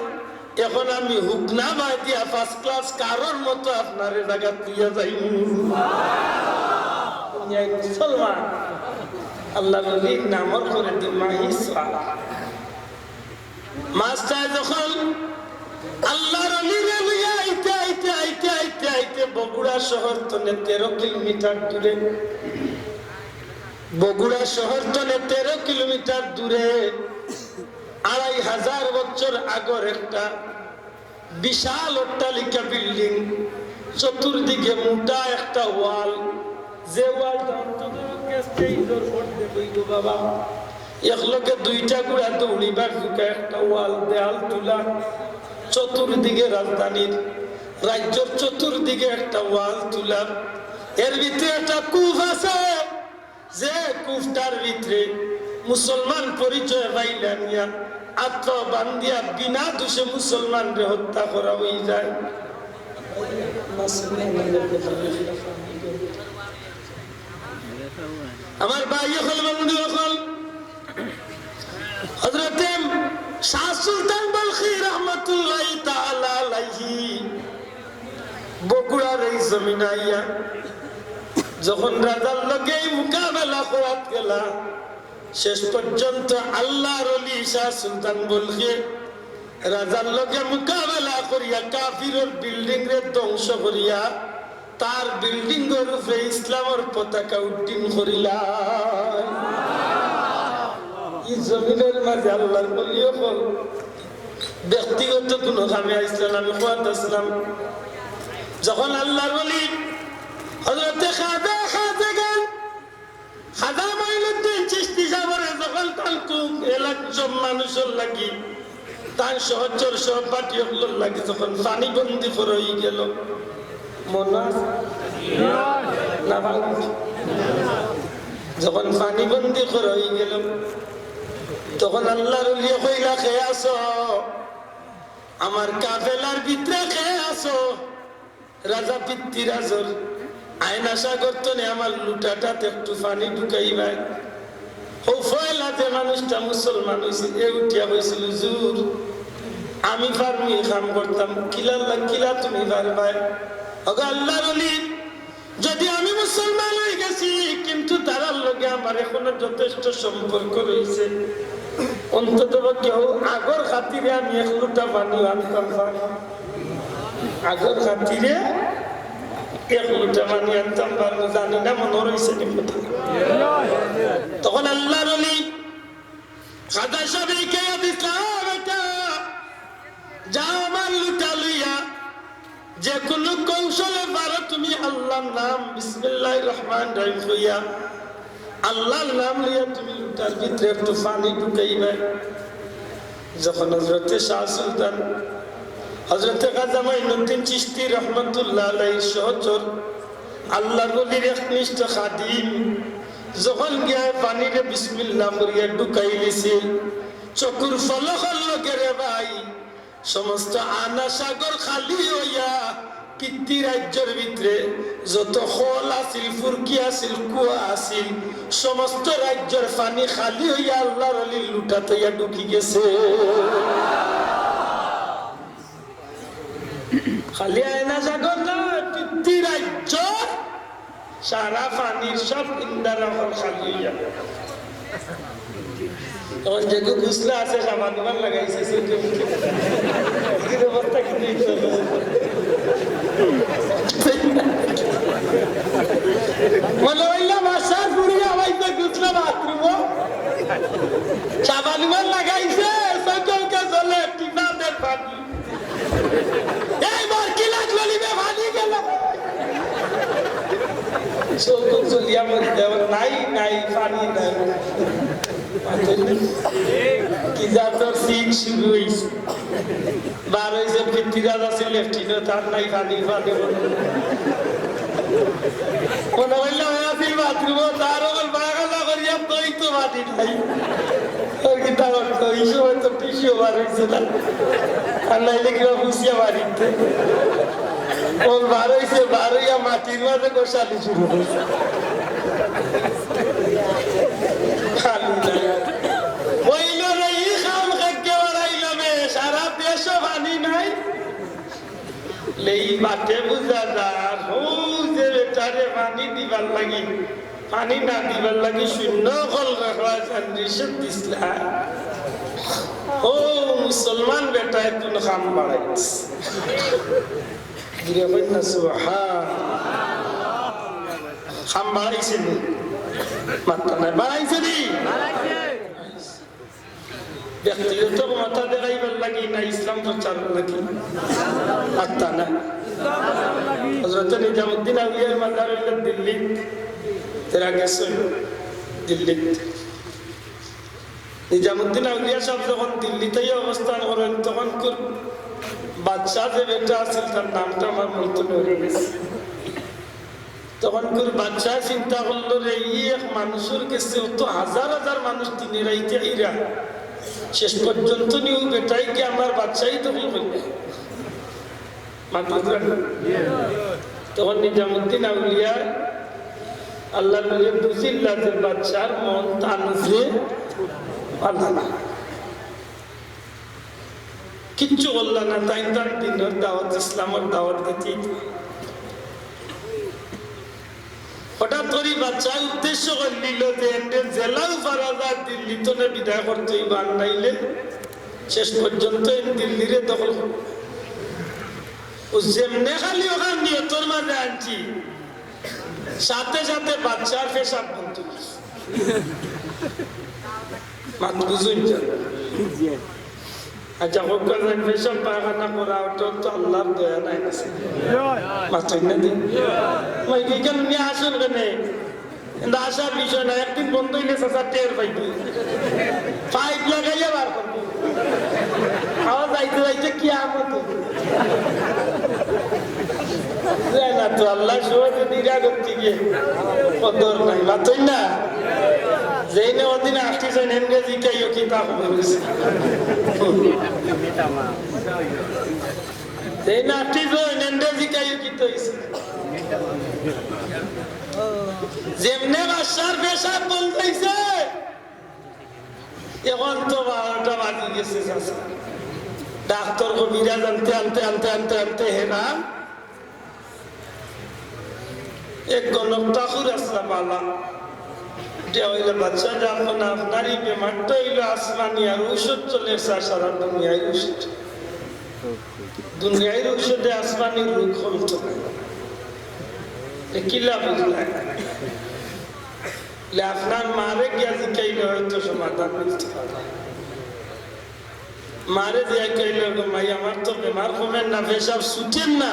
এখন আমি হুকনামা দিয়া ফার্স্ট ক্লাস কারোর মতো আপনার জায়গা তুইয়া যাইমু মুসলমান আল্লাহর ওলির নামর করে দি মাহিসা মাস্টার যখন আল্লাহর ওলিরে লইয়া আইতে আইতে আইতে আইতে আইতে বগুড়া শহর তনে 13 কিলোমিটার দূরে বগুড়া শহর তনে 13 কিলোমিটার দূরে 2500 বছর আগর একটা বিশাল অট্টালিকা বিল্ডিং চতুর্দিকে মোটা একটা ওয়াল যে ওয়ালটা অন্তত স্টেজের মধ্যে কইল বাবা একলগে দুইটা গুড়া দৌড়িবার ঢুকা একটা ওয়াল দেয়াল তুলা চতুর্দিকে রাজধানীর রাজ্যের চতুর্দিকে একটা ওয়াল তুলা এর ভিতরে একটা কূপ আছে যে কূপটার ভিতরে মুসলমান পরিচয় পাইলা নিয়া আত্ম বান্ধিয়া বিনা দোষে মুসলমানরে হত্যা করা হয়ে যায়। আমার ভাই হল বন্ধু হল হযরত শাহ সুলতান বলখি রহমাতুল্লাহি তাআলা আলাইহি বগুড়ার এই জমিনে আইয়া যখন রাজার লগে মোকাবেলা করাত গেলা শেষ পর্যন্ত আল্লাহর ওলি শাহ সুলতান বলখি রাজার লগে মোকাবেলা করিয়া কাফিরের বিল্ডিং রে ধ্বংস করিয়া তার বিল্ডিং এর উপরে ইসলামের পতাকা উড্ডীন করিলা। এই জমিনের মাঝে আল্লাহর ওলি হল ব্যক্তিগত কোনো কামে আইসলেন আমি খোয়াত আসলাম যখন আল্লাহর ওলি হযরত খাজা গান খাজা মাইনুদ্দিন চিশতি সাহেবের যখন তালকুক এলাকার মানুষের লাগি তার সহচর সহপাঠী হল লাগি যখন পানি বন্দি করে হয়ে গেল মনে না যখন পানি বন্দি করে হয়ে গেল তখন আল্লাহর ওলি কইলা খেয়ে আসো আমার কাফেলার ভিতরে খেয়ে আসো রাজা পিতৃরাজর আয়না সাগর তো নে আমার লুটাটাতে একটু পানি ঢুকাইবাই ও ফয়লা যে মানুষটা মুসলমান হয়েছিল এ উঠিয়া হয়েছিল জুর আমি পারবি কাম করতাম কিলা তুমি পারবাই আল্লাহর ওলি যদি আমি মুসলমান হয়ে গেছি কিন্তু তারার লগে আমার এখনো যথেষ্ট সম্পর্ক রয়েছে অন্তত কেউ আগর খাতিরে আমি এক লোটা পানি আনতাম আগর খাতিরে এক লোটা পানি আনতাম পারবো জানি না মনে রয়েছে তখন আল্লাহর ওলি খাজা সাহেবকে দিলাম এটা যাও আমার লুটা লইয়া যে কোনো কৌশলে পারো তুমি আল্লাহর নাম বিসমিল্লাহির রহমানির রহিম কইয়া আল্লাহর নাম লইয়া তুমি লুটার ভিতরে একটু পানি ঢুকাইবে। যখন হযরত শাহ সুলতান হযরত খাজা মাইনুদ্দিন চিশতি রহমাতুল্লাহ আলাইহি সহচর আল্লাহর ওলির একনিষ্ঠ খাদিম যখন গিয়া পানিরে বিসমিল্লাহ করিয়া ঢুকাই দিছিল চকুর ফলকের লগে রে ভাই সমস্ত আনা সাগর খালি হইয়া পিতৃ রাজ্যের ভিতরে যত খোল আছিল ফুরকি আছিল কুয়া আছিল সমস্ত রাজ্যের পানি খালি হইয়া আল্লাহর ওলির লুটা তৈয়া ঢুকি গেছে। খালি আয়না সাগর না পিতৃ রাজ্য সারা পানির সব ইন্দারা খালি হইয়া তখন যেটু ঘুষলা আছে সামান লাগাইছে অবস্থা কিন্তু মনে হইলাম আসার পুরিয়া হইতে ঘুষলা বাথরুম সাবান লাগাইছে সকলকে চলে টিফাদের পানি এইবার কি লাগলো নিবে ভালি গেল সকল চলিয়া মধ্যে নাই নাই পানি নাই কি জাতর সিং শুরু হয়েছে বার হয়েছে পিতৃরাজ আছে লেফটিনেন্ট তার নাই পানি পানি মনে হইল আসিল বাথরুম তার বাগানা করিয়া তৈ তো পানি নাই ওর কি তার অর্থ এই সময় তো পিছিয়ে বার হয়েছে না আর নাইলে কিবা বুঝিয়া বাড়িতে ওর বার হয়েছে বার হইয়া মাটির মাঝে গোসালি শুরু হয়েছে সারা দেশ পানি নাই লেই মাঠে বুঝা যার যে বেটারে পানি দিবার লাগি পানি না দিবার লাগি শূন্য কল রাখা নিষেধ দিসলা ও মুসলমান বেটায় তুন খাম বাড়াইছ খাম বাড়াইছে নি মাত্রা নাই বাড়াইছে নি ব্যক্তিগত মাথা দেখাইবার লাগি না ইসলাম প্রচার লাগি আত্মা না হযরত নিজামুদ্দিন আউলিয়ার মাজার হইল দিল্লি তেরা গেছে দিল্লিতে। নিজামুদ্দিন আউলিয়া সাহেব যখন দিল্লিতেই অবস্থান করেন তখন বাদশাহ যে বেটা আছিল তার নামটা আমার মনে পড়ে গেছে। তখন বাদশাহ চিন্তা করলো রে এই এক মানুষের কাছে অত হাজার হাজার মানুষ দিনে রাইতে ইরা শেষ পর্যন্ত নিউ বেটাই কি আমার বাদশাহী দখল করবে। তখন নিজামুদ্দিন আউলিয়া আল্লাহ বুঝিল্লা যে বাদশার মন তানুফে কিচ্ছু বলল না, তাই তার দিনের দাওয়াত ইসলামের দাওয়াত দিতে। হঠাৎ করে বাচ্চা উদ্দেশ্য করে নিল যে জেলাও ফারাদার দিল্লি তো বিদায় করতে বান নাইলে শেষ পর্যন্ত দিল্লিরে দখল ও যেমনে খালি ওখান নিয়তর মাঝে আনছি সাথে সাথে বাচ্চার পেশাব বন্ধ মাত বুঝুন। আচ্ছা পেশাব পায়খানা করা ওটা তো আল্লাহর দয়া নাই মাত্র না দিন নিয়ে আসুন কেনে কিন্তু আসার বিষয় না। একদিন বন্ধ হইলে টের পাইবি পাইপ লাগাইয়া বার করবো খাওয়া যাইতে যাইতে কি আমত না তো আল্লাহ সহজে নিরা করতে গিয়ে কদর নাই মাত্রই না। যেই না ওদিন আসতেছেন ইংরেজি কাইও কি তা যেই না আসতেছেন ইংরেজি কাইও কি তো যেমনে বাসার পেশাব বন্ধ হয়েছে এখন তো 12টা বাজি গেছে। ডাক্তার কবিরা আনতে আনতে আনতে আনতে আনতে হেনা এক গণকটা খুর আসলা পালা হইলে বাচ্চা যখন আপনারই বেমারটা হইলো আসমানি আর ঔষধ চলে এসে সারা দুনিয়ায় ঔষধ দুনিয়ায় ঔষধে আসমানির রোগ হলতো কিলা বুঝলেন আপনার মারে গিয়া জিকাইলে হয়তো সমাধান মিলতে পারে। মারে দিয়া কইলে মাই আমার তো বেমার কমেন না পেশাব ছুটেন না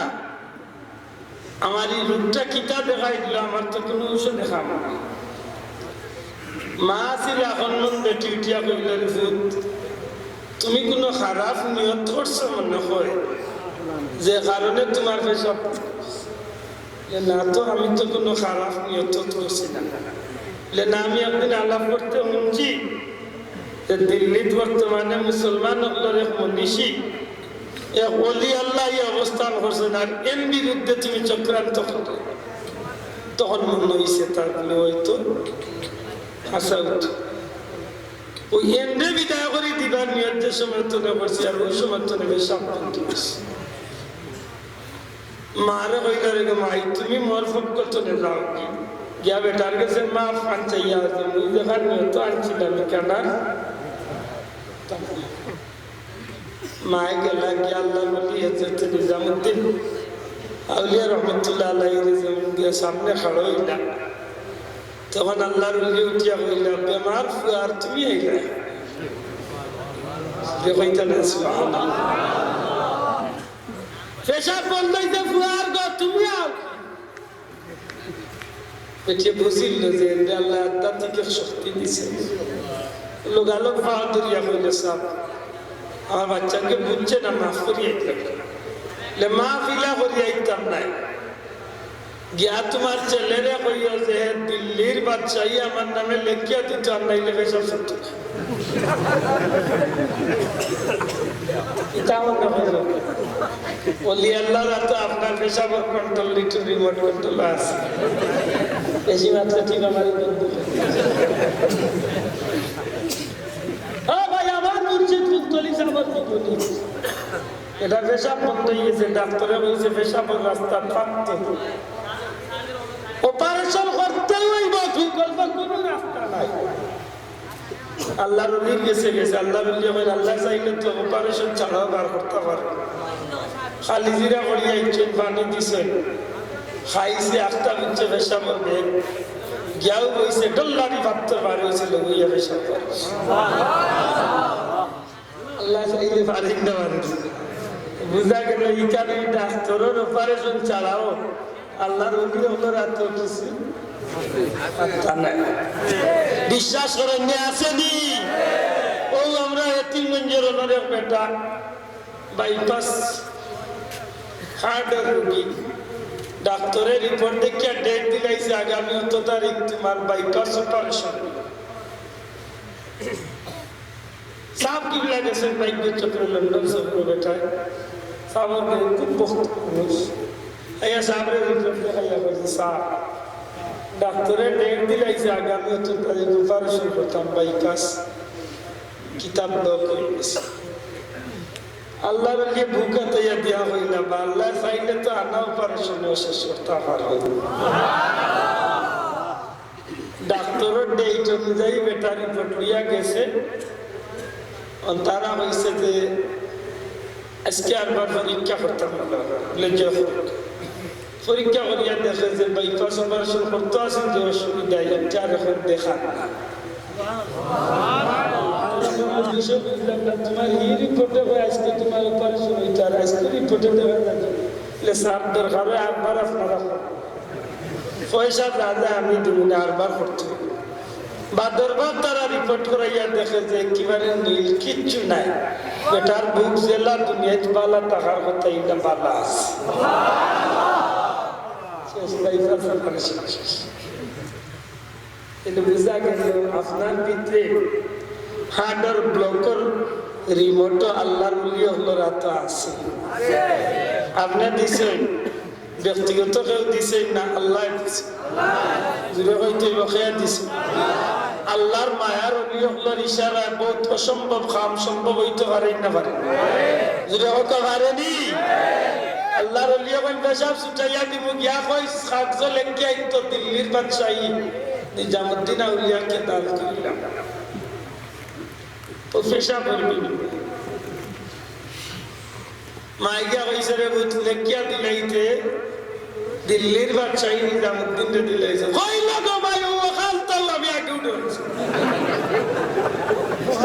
আমার এই রোগটা কিতা দেখাই দিল আমার তো কোনো ওষুধ দেখাবো না। মা ছিল এখন মন বেটি উঠিয়া কইলেন তুমি কোনো খারাপ নিয়ত করছো মনে হয় যে কারণে তোমার পেশাব না। তো আমি তো কোনো খারাপ নিয়ত করছি না। আমি একদিন আলাপ করতে শুনছি যে দিল্লিত বর্তমানে মুসলমান এক মনীষী এক ওলি আল্লাহ অবস্থান করছেন আর এর বিরুদ্ধে তুমি চক্রান্ত করো। তখন মনে হয়েছে তার বলে হয়তো হাসা উঠ ওই এন্ডে বিদায় করে দিবার নিয়ত সমর্থনে করছি আর ওই সমর্থনে বেশ সাবধান করছি। মারে কইলা রে মাই তুমি মোর ফকতনে যাও কি গিয়া বেটার কাছে মাফ আনচাইয়া আছে মুই দেখার নিয়ত আনছিলাম কেন মায়ে গেলা গিয়া আল্লাহ বলি হযরত নিজামুদ্দিন আউলিয়া রহমতুল্লাহ আলাইহির সামনে খাড়া হইলা। তখন আল্লাহর ওলি উঠিয়া কইলা বেমার ফুয়ার তুমি আইলা কইতা না সুবহানাল্লাহ পেশাব বন্ধ হইতে ফুয়ার গো তুমি আও পেটে বুঝিল যে আল্লাহ আধ্যাত্মিক শক্তি দিছে। লোকালোক পাওয়া দরিয়া কইলে সাপ আমার বাচ্চাকে বুঝছে না মাফ করিয়ে মা ফিলা করিয়া ইতাম নাই গিয়া তোমার ছেলেরা কইয়া যে দিল্লির বাদশাহী আমার নামে লেখিয়া দিতে আর নাইলে পেশাব সত্য ওলি আল্লাহরা তো আপনার পেশাবের কন্ট্রোল রিমোট কন্ট্রোল আছে বেশি মাত্রা ঠিক আমার বন্ধু এটা পেশাব বন্ধ হয়ে গেছে। ডাক্তারে বলছে পেশাবের রাস্তা প্রাপ্ত অপারেশন করতে হইব বিকল্প কোনো রাস্তা নাই। আল্লাহ রলির গেছে গেছে আল্লাহ বলি আল্লাহ চাইলে তো অপারেশন ছাড়াও বার করতে পারে। খালি জিরা করিয়া ইচ্ছেন পানি দিছেন খাইছে আটটা বুঝছে পেশাবের বেগ গিয়াও বইছে ডল্লারি ভাবতে পারে হয়েছিল বইয়া পেশাব করে আল্লাহ চাইলে পারেন না পারে বুঝা গেল ইকানি ডাক্তারের অপারেশন ছাড়াও আল্লাহর ওলি ওনার এত কিছু বিশ্বাস করেন আসেনি ও আমরা এতিমগঞ্জের অনেক বেটা বাইপাস হার্টের রোগী ডাক্তারের রিপোর্ট দেখে ডেট দিলাইছে আগামী 8 তারিখ তোমার বাইপাস অপারেশন সাপ কি লাগেছে বাইক চক্র লন্ডন সফর বেটা সাবর খুব বহুত মানুষ আয়া সাবরে রিপোর্ট দেখাইয়া বলছে সাপ ডাক্তারের ডেট দিলাইছে আগামী 8 তারিখ অপারেশন করতাম বাইপাস কিতাব দাও করেছে আল্লাহর লিয়ে ভুকা তৈয়া দেওয়া হয় না বা আল্লাহ চাইলে তো আনা অপারেশন শেষ করতে পারবে ডাক্তারের ডেট অনুযায়ী বেটা রিপোর্ট লিয়া গেছে তারা হয়েছে যে আজকে আরবার পরীক্ষা করতে হবে পরীক্ষা করিয়া দেখে যে বাইপাস অপারেশন করতে আসেন যে অসুবিধা এটা এখন দেখা তোমার এই রিপোর্টে আজকে তোমার অপারেশন হইতে আর আজকে রিপোর্টে দেখা যাবে সার দরকার হয় আরবার আপনারা পয়সা যা যায় আমি তুমি আরবার করতে বা দরবার তারা রিপোর্ট করাইয়া দেখে যে একেবারে নীল কিচ্ছু নাই বেটার বুক জেলা দুনিয়াতে বালা টাকার কথা এটা বালা আছে এটা বুঝা গেল আপনার ভিতরে হার্টের ব্লকের রিমোট আল্লাহর বলি হলো রাত আছে আপনি দিছেন ব্যক্তিগত কেউ দিছেন না আল্লাহ দিছে জুড়ে হইতে বকেয়া দিছে আল্লাহর মায়ার অলিয়র ইশারায় বহুত অসম্ভব কাম সম্ভব হইতে পারে না পারে জুড়ে হতে পারেনি আল্লাহর অলিয়র পেশাব ছুটাইয়া দিব গিয়া কই সাতজ লেখকে আইতো দিল্লির বাদশাহী নিজামুদ্দিন আউলিয়াকে দান করিলাম তো পেশা করবি মাইগা কইছে রে বুঝ লেখিয়া দিলাইতে দিল্লির বাদশাহী নিজামুদ্দিন রে দিলাইছে কই লাগো ভাই ও খাল তাল্লা বিয়া কেউ ডরছে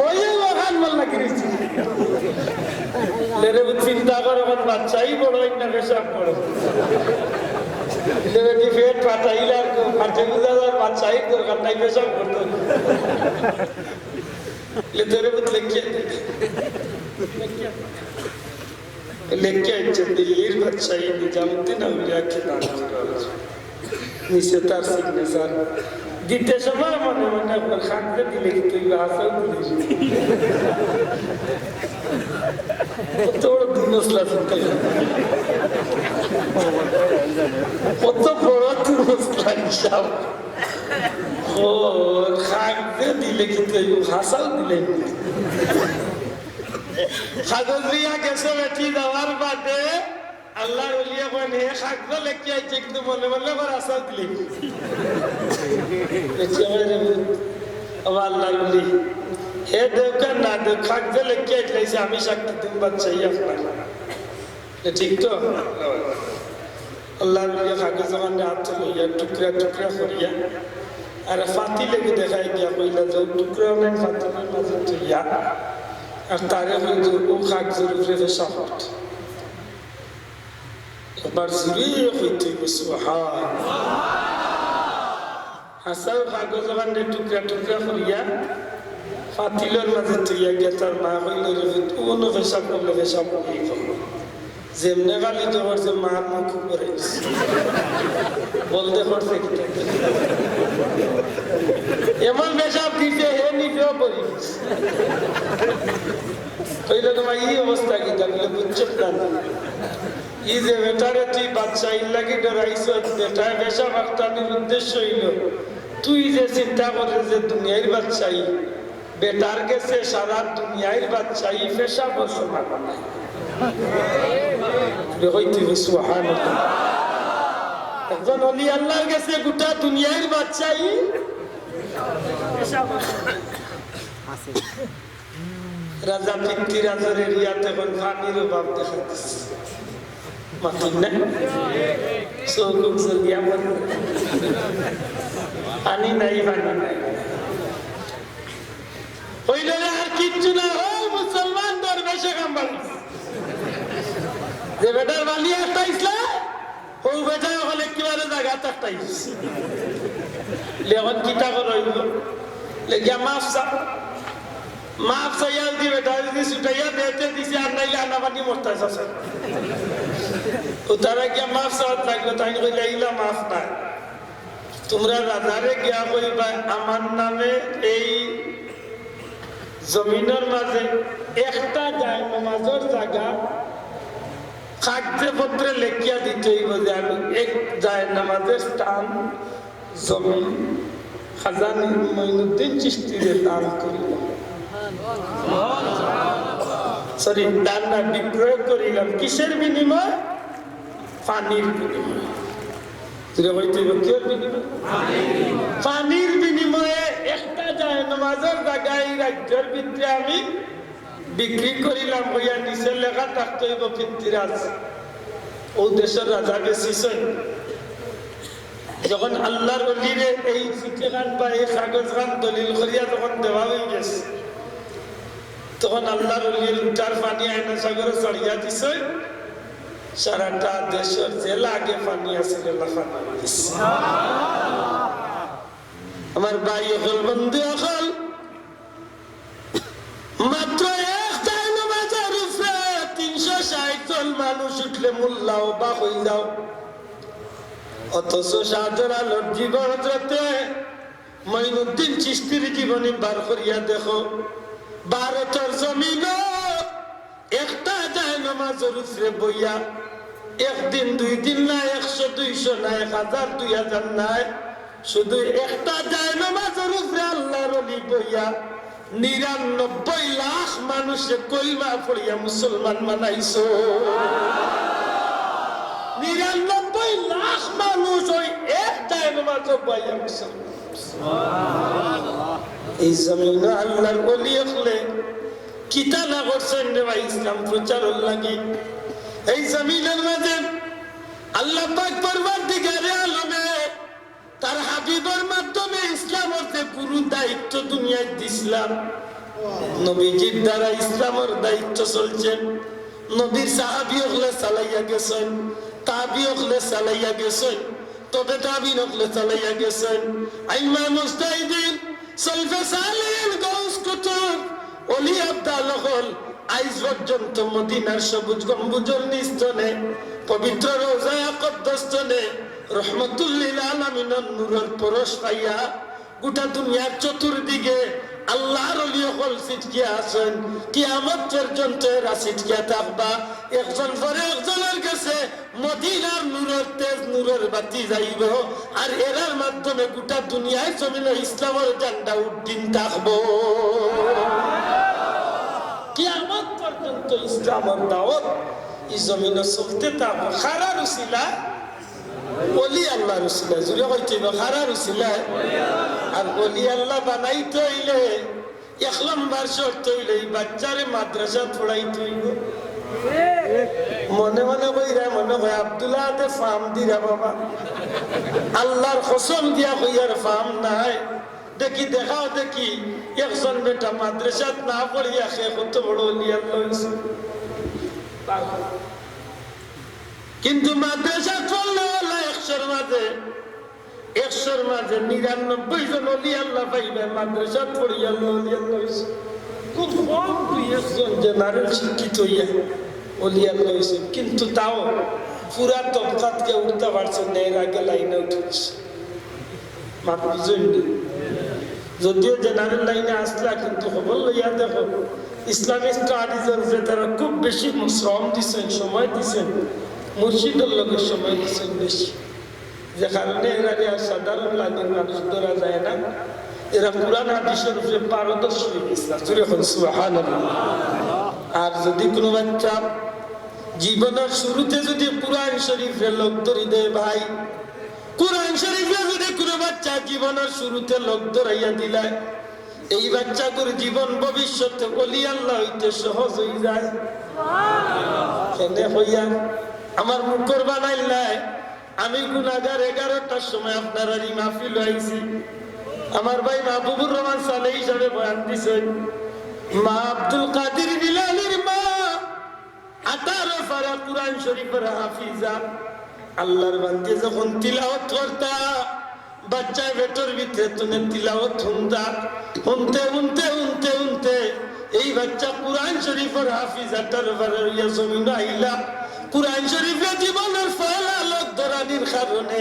ওই ও খাল মাল্লা করেছি লেরে বুঝ চিন্তা করো কোন বাদশাহী বড় না পেশা বড় লেরে কি ফেট পাঠাইলা পাঠে বুঝার বাদশাহী দরকার নাই পেশা করতে লেরে বুঝ লেখিয়া লেখকে আইছে দিল্লির বাদশাহী নিজামুদ্দিন আউলিয়াকে দান করা হয়েছে নিচে তার সিগনেচার দিতে সময় মনে মনে আপনার খাকতে দিলে কিন্তু আসাও দিলি কত বড় দুর্নসলা চিন্তা কত বড় দুর্নসলা হিসাব ও খাকতে দিলে কিন্তু হাসাও দিলে কাগজ দিয়া গেছে বেটি যাওয়ার বাদে আল্লাহর ওলিয়া কোন হে খাগজ লেখি আইছে কিন্তু মনে মনে আবার আশা দিলি বেটি আমার আল্লাহর ওলি হে দেবকা না দেব খাগজ লেখি আইছে আমি সাক্ষী দিন বাচ্চাই আপনার ঠিক তো আল্লাহর ওলিয়া কাগজ মানে হাত লইয়া টুকরা টুকরা করিয়া আর ফাতি লেগে দেখাই গিয়া কইলা যে টুকরা নেন ফাতির মাঝে তুইয়া আর তারে হইতো ও কাগজের উপরে পেশাব করত এবার জুড়িয়ে হইতে সুবহান হাসাও কাগজ বান্ধে টুকরা টুকরা করিয়া ফাতিলের মাঝে তুইয়া গিয়া তার মা হইল রে কোনো পেশাব করলে পেশাব করি যেমনে গালি দেওয়ার যে মার মুখ করে বলতে করছে এমন পেশাব দিতে হে নিজেও করি কইলে তোমার এই অবস্থা কি থাকলে বুঝছো না এই যে বেটারে তুই বাচ্চা ইল্লাকি ডরাইছ বেটায় পেশাব আক্তানির উদ্দেশ্য হইল তুই যে চিন্তা করে যে দুনিয়ার বাচ্চাই বেটার গেছে সারা দুনিয়ার বাচ্চাই পেশাব সমান হইতে সুবহানাল্লাহ একজন ওলি আল্লাহর গেছে গোটা দুনিয়ার বাচ্চাই রাজা পৃথ্বীরাজের এরিয়াতে এখন পানির অভাব দেখা দিচ্ছে মাটির না চৌকুক চলিয়া পানি নাই পানি নাই হইলে আর কিচ্ছু না হল মুসলমান দরবেশে কাম্বাল যে বেটার বালি একটা ইসলা ও বেটা হলে একেবারে জায়গা একটা লেখন কিতা করইব লেগিয়া মাফ চাইয়াল দি বেটা যদি ছুটাইয়া দেতে দিছে আর নাইলে আনাবানি মরতাইছ আছে ও তারা গিয়া মাফ চাওয়াত লাগলো তাই কইলে ইলা মাফ নাই তোমরা রাজারে গিয়া কইবা আমার নামে এই জমিনের মাঝে একটা যায় নামাজের জায়গা কাগজে পত্রে লেখিয়া দিতে হইব যে আমি এক যায় নামাজের স্থান জমি খাজা মঈনুদ্দিন চিশতিরে দান করিলাম সরি দান না বিক্রয় করিলাম কিসের বিনিময় পানির বিনিময় পানির বিনিময়ে একটা যায় নামাজের জায়গায় রাজ্যের ভিতরে আমি বিক্রি করিলাম হইয়া নিচে লেখা থাকতে হইব পৃথ্বীরাজ ও দেশের রাজা বেশিছেন যখন আল্লাহর ওলিরে এই চিঠি খান বা এই কাগজ খান দলিল করিয়া যখন দেওয়া হয়ে গেছে তখন আল্লাহর ওলির উঠার পানি আইনা সাগরে চড়িয়া দিছে সারাটা দেশের জেলা আগে পানি আছে আমার ভাই হল বন্ধু হল মাত্র একটাই নামাজের উপরে 360 জন মানুষ উঠলে মোল্লাও বা হয়ে যাও অথচ শাহজাহান আলোর জীবন হতে মঈনুদ্দিন চিশতির জীবনী বার করিয়া দেখো ভারতের জমিন একটা যায় নামাজের উপরে বইয়া একদিন 2 দিন না 100 200 না 1000 2000 নাই শুধু একটা যায় নামাজের উপরে আল্লাহর ওলি বইয়া 99 লাখ মানুষে কলমা পড়িয়া মুসলমান বানাইছো 99 লাখ মানুষ ওই এক যায় নামাজে বইয়া মুসলমান এই জমিনে আল্লাহর ওলি হলে কিতা না করছেন রে ভাই ইসলাম প্রচারের লাগি এই জমিনের মাঝে আল্লাহ পাক পরওয়ারদিগারে আলমে তার হাবিবের মাধ্যমে ইসলামের যে পুরো দায়িত্ব দুনিয়ায় দিছিলাম নবীজির দ্বারা ইসলামের দায়িত্ব চলছে নবীর সাহাবী হলে চালাইয়া গেছেন তাবি হলে চালাইয়া গেছেন তবে তাবি হলে চালাইয়া গেছেন আইমা মুস্তাহিদিন সলফে সালিন গাউস কুতুব ওলি আব্দাল হল আইজ পর্যন্ত মদিনার সবুজ গম্বুজের নিস্তনে পবিত্র রওজায়ে আকদ্দাসনে রহমাতুল্লিল আলামিনের নূরের পরশ পাইয়া গোটা দুনিয়ার চতুর্দিকে আল্লাহর ওলি হল ছিটকিয়া আছেন কিয়ামত পর্যন্ত এরা ছিটকিয়া থাকবা একজন পরে একজনের কাছে মদিনার নূরের তেজ নূরের বাতি যাইব আর এরার মাধ্যমে গোটা দুনিয়ায় জমিনে ইসলামের ঝান্ডা উড্ডীন থাকবো কিয়ামত পর্যন্ত ইসলামের দাওয়াত এই জমিনে চলতে থাকবো খারার উসিলা ওলি আল্লাহর উসিলা জুড়ে হইতে খারার উসিলা আর ওলি আল্লাহ বানাইতে হইলে 1 নম্বর শর্ত হইলে এই বাচ্চারে মাদ্রাসা পড়াইতে হইব মনে মনে কইরা মনে হয় আব্দুল্লাহ দে ফার্ম দিরা বাবা আল্লাহর কসম দিয়া কইয়ার ফার্ম নাই দেখি দেখাও দেখি একজন বেটা মাদ্রাসাত না পড়িয়া সে কত বড় ওলি আল্লাহ হইছে কিন্তু মাদ্রাসা পড়লে আল্লাহ 100 মাঝে 99 জন ওলি আল্লাহ পাইবে মাদ্রাসা পড়িয়া ওলি আল্লাহ হইছে খুব কম 2-1 জেনারেল শিক্ষিত হইয়া ওলি আল্লাহ হইছে কিন্তু তাও পুরা তবকাতকে উঠতে পারছে না এর আগে লাইনে উঠেছে মাত্র যদিও জেনারেল লাইনে আসলা কিন্তু খবর লইয়া দেখো ইসলামিক স্টাডিজের যে তারা খুব বেশি শ্রম দিচ্ছেন সময় দিচ্ছেন মুর্শিদের লোকের সময় দিচ্ছেন বেশি যে কারণে এরা আর সাধারণ লাইনের মানুষ ধরা যায় না এরা পুরান হাদিসের উপরে পারদর্শী হয়ে গেছে সুবহানাল্লাহ আর যদি কোনো বাচ্চা জীবনের শুরুতে যদি কুরআন শরীফের লোক ধরি দেয় ভাই কুরআন শরীফে যদি কোনো বাচ্চা জীবনের শুরুতে লোক ধরাইয়া দিলায় এই বাচ্চাগুলোর জীবন ভবিষ্যতে ওলি আল্লাহ হইতে সহজ হয়ে যায় কেনে হইয়া আমার মুখর বানাইলাই আমি গুনাহগার 11টার সময় আপনার এই মাহফিল হইছি আমার ভাই মাহবুবুর রহমান সালে হিসাবে বয়ান দিছেন মা আব্দুল কাদের বিলালির মা 18 পারা কুরআন শরীফের হাফিজা আল্লাহর বান্দে যখন তিলাওয়াত করতা বাচ্চায় ভেতর ভিতরে তুমি তিলাওয়াত শুনতে এই বাচ্চা কুরআন শরীফের হাফিজাটার বাড়িয়া জমিন আইলা কুরআন শরীফের জীবনের ফল আলোক ধরানির কারণে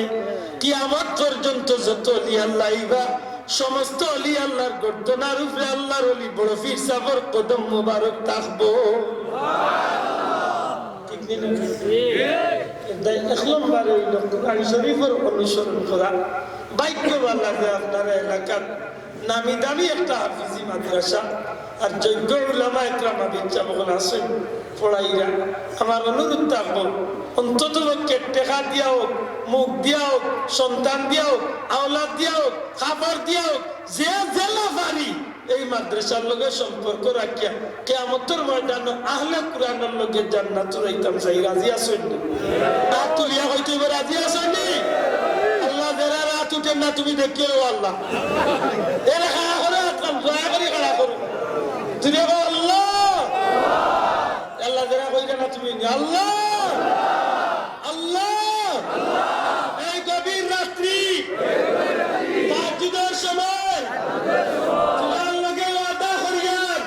কিয়ামত পর্যন্ত যত ওলি আল্লাহ আইবা সমস্ত ওলি আল্লাহর গর্দনার উপরে আল্লাহর ওলি বড় পীর সাহেবের কদম মোবারক থাকবো। ঠিক না? এক নম্বরে কুরআন শরীফের অনুসরণ করা। ভাগ্যবান লাগে আপনার এলাকার নামি দামি একটা হাফিজি মাদ্রাসা আর যোগ্য উলামা ইকরাম আবিচ্ছাবল আছেন পড়াইরা। আমার অনুরোধ থাকবো অন্তত পক্ষে টেকা দিয়া হোক, মুখ দিয়া হোক, সন্তান দিয়া হোক, আওলাদ দিয়া হোক, খাবার দিয়া হোক, যে জেলা পারি এই মাদ্রাসার লগে সম্পর্ক রাখিয়া কিয়ামতের ময়দানে আহলে কুরআনের লগে জান্নাতুল আইতাম চাই। রাজি আছেন? হাত তুলিয়া হইতে রাজি আছেন? আল্লাহ যারা রাত উঠেন না তুমি দেখিও আল্লাহ এরা খাড়া করে দয়া করে খাড়া করো। তুমি আল্লাহ আল্লাহ যারা কইরা না তুমি আল্লাহ আল্লাহ। এই গভীর রাত্রি তাহাজ্জুদের সময় তোমার লগে ওয়াদা করিয়াম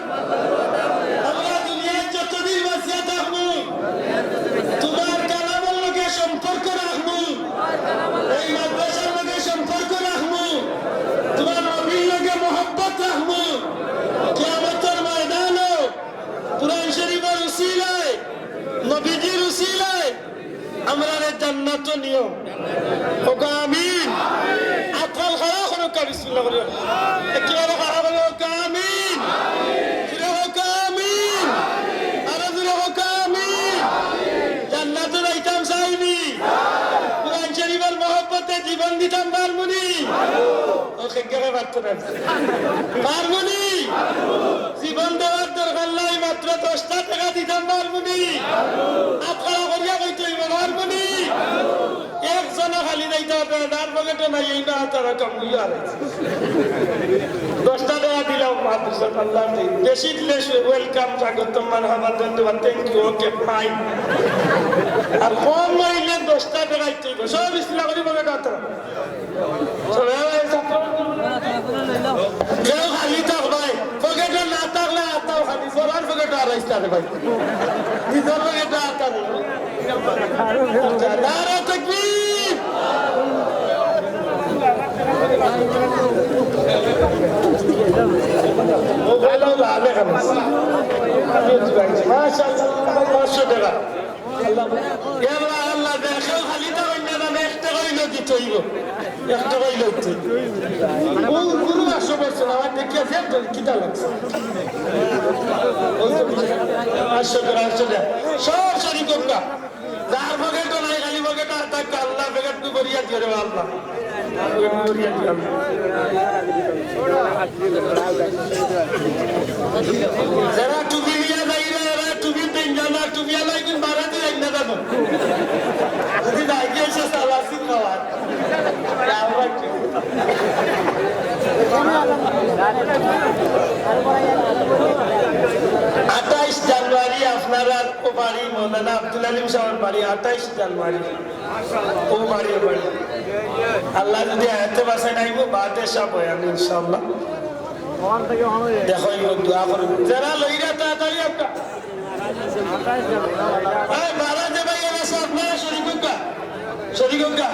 আমরা দুনিয়ায় যতদিন বাঁচিয়া থাকবো তোমার কালামের লগে সম্পর্ক রাখবো, এই মাদ্রাসার লগে সম্পর্ক রাখবো, তোমার নবীর লগে মহব্বত রাখবো। কিয়ামতের ময়দানে কুরআন শরীফের উসিলায় নবীজির উসিলায় আমরা জান্নাত নিও। ওগো আমিন। আতল খাড়া করো কা বিসমিল্লাহ করে একেবারে খাড়া করো কা আমিন। ফিরে হোক আমিন। আরে ফিরে হোক আমিন। জান্নাত যাইতাম চাইনি, কুরআন শরীফের মহব্বতে জীবন দিতাম পারমুনি। ওকে গেরে বাত না পারমুনি। জীবন দেওয়ার দরকার নাই, মাত্র 10টা টাকা দিতাম পারমুনি। আপনারা করিয়া কইতে হইব পারমুনি। একজন খালি যাইতে হবে তার পকেটে নাই এই না তারা কামুই আর 10টা টাকা দিলাম মাদ্রাসা আল্লাহ বেশি দিলে ওয়েলকাম স্বাগতম মারহাবা ধন্যবাদ থ্যাংক ইউ ওকে ফাইন। আর কম হইলে 10টা টাকা দিতে হইব। সব ইসলাম করি পকেট আতরা কেউ খালি থাক ভাই, পকেটে না থাকলে আতাও খালি সবার পকেটে আর আসতে ভাই, নিজের পকেটে আতা নেই। নারা তাকবীর। মোবাইল আলে কেন আমি যাইছি মাশাআল্লাহ 500 টাকা আল্লাহ আল্লাহ দেখো খালি তো অন্য না একটা কইলো দিতে হইব, একটা কইলো দিতে ও গুরু 100 বছর আমার দেখিয়া ফের কিটা লাগছে 500 টাকা সব শরীক করবা। যার পকেট নাই খালি পকেট আর তাকে আল্লাহ পকেট তো করিয়া দিও রে আল্লাহ করিয়া দিও। যারা টুপি নিয়ে যাইরা এরা টুপি দেন জানা টুপি আলাই কিন্তু বাড়াতে যাই না জানো যদি দাইকে এসে সালাসি খাওয়া আঠাইশ জানুয়ারি আপনারা ও বাড়ি মৌলানা আব্দুল আলিম সাহেবের বাড়ি 28 জানুয়ারি ও বাড়ি আল্লাহ যদি আয়াতে বাসায় নাইব বাদে সব বয়ান ইনশাআল্লাহ দেখো দোয়া করুন যারা লইরা তাড়াতাড়ি আপনারা যে ভাই আপনারা শরীকুকা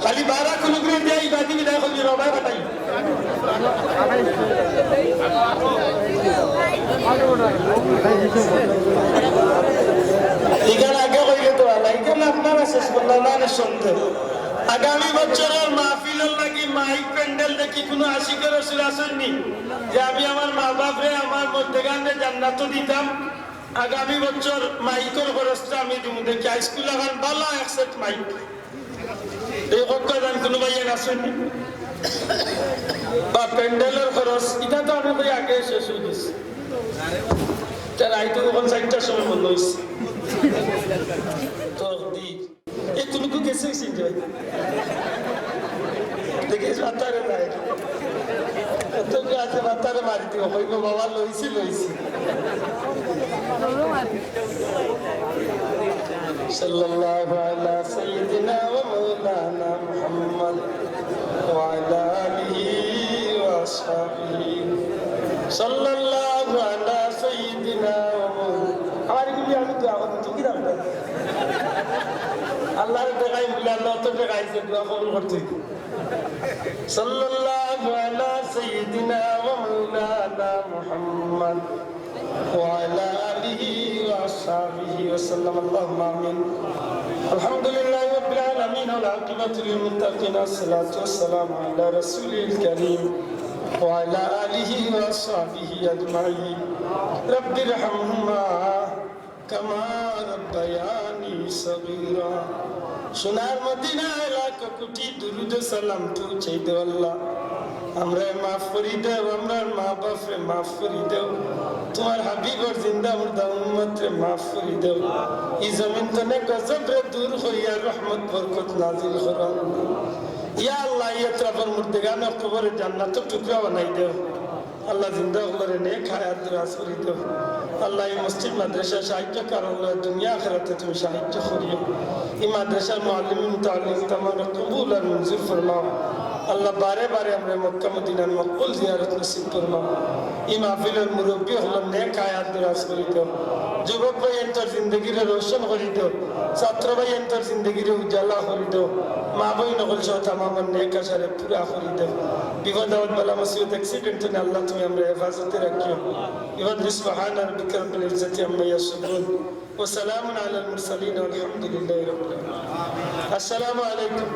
খালি 12 কিলোগ্রাম দিয়ে এই বাদি বিদায় করবি রবাই বাটাই এখানে আগে কইলে তো এখানে আপনারা শেষ করলাম না শুনতে। আগামী বছরের মাহফিলের লাগি মাইক প্যান্ডেল দেখি কোনো আশিকের রসুল আসেননি যে আমি আমার মা বাপরে আমার মধ্যেখানে জান্নাত দিতাম। আগামী বছর মাইকের খরচটা আমি দিব দেখি হাইস্কুল এখন ভালো একসেট মাইক এই কক্কাদান কোনো ভাইয়ের আসেননি বা প্যান্ডেলের খরচ এটা তো আমি ভাই আগে শেষ হয়ে গেছে। তার আইতো তখন 4টার সময় বন্ধ হয়েছে তো এই তুমি কো গেছে সিনজয় দেখে বাতারে নাই তো আছে বাতারে মারি দিও কইব বাবা লইছি সাল্লাল্লাহু আলা সাইয়্যিদিনা ওয়া মাওলানা মুহাম্মদ وعلى آله وأصحابه صلى الله على سيدنا আমার এগুলি আমি দোয়া করতে তো কি দাম আল্লাহর দেখাই বলে আল্লাহ তো দেখাইছে দোয়া কবুল করতে সাল্লাল্লাহু আলা সাইয়্যিদিনা ওয়া মাওলানা মুহাম্মদ ওয়া আলা আলিহি ওয়া আসহাবিহি ওয়া সাল্লাম আল্লাহুম্মা আমিন আলহামদুলিল্লাহি রাব্বিল আলামিন ওয়াল আকিবাতু লিল মুত্তাকিন আসসালাতু ওয়াসসালামু আলা রাসূলিল কারীম ওয়া আলা আলিহি ওয়া আসহাবিহি আজমাইন রাব্বিরহামহুমা কামা রাব্বায়ানি সগীরা সোনার মদিনা লাখো কোটি দুরুদ সালাম পৌঁছাই দেও আল্লাহ আমরা মাফ করি দেও আমরা মা বাপরে মাফ করি দেও তোমার হাবিবর জিন্দা মুর্দা উম্মতরে মাফ করি দেও এই জমিন তনে গজবরে দূর করিয়া রহমত বরকত নাজিল করো ইয়া আল্লাহ ইয়া তারপর মুর্দেগানো কবরে জান্নাত টুকরা বানাই দেও আল্লাহ জিন্দা হলরে নেক হায়াত দরাজ করি দেও আল্লাহ এই মসজিদ মাদ্রাসা সাহিত্য কারণ দুনিয়া আখিরাতে তুমি সাহিত্য করিও এই মাদ্রাসার মুআল্লিমিন মুতাআল্লিমিন তামাম কবুল আর মঞ্জুর ফরমাও আল্লাহ বারে বারে আমরা মক্কা মদিনার মকবুল জিয়ারত নসিব ফরমাও এই মাহফিলের মুরব্বী হলো নেক হায়াত দরাজ করি দেও যুবক ভাই এন্তর জিন্দগিরে রোশন করি দেও ছাত্র ভাই এন্তর জিন্দগিরে উজালা করি দেও মা বই নকল সহ তামাম নেক আশারে পুরা করি দেও বিপদ আপদ বালা মুসিবত অ্যাক্সিডেন্ট হলে আল্লাহ তুমি আমরা হেফাজতে রাখিও বিপদ সুবহান রাব্বিকা রব্বিল ইজ্জাতি আম্মা ইয়াসিফুন ওয়া সালামুন আলাল মুরসালিন ওয়াল হামদুলিল্লাহি রাব্বিল আলামিন আসসালামু আলাইকুম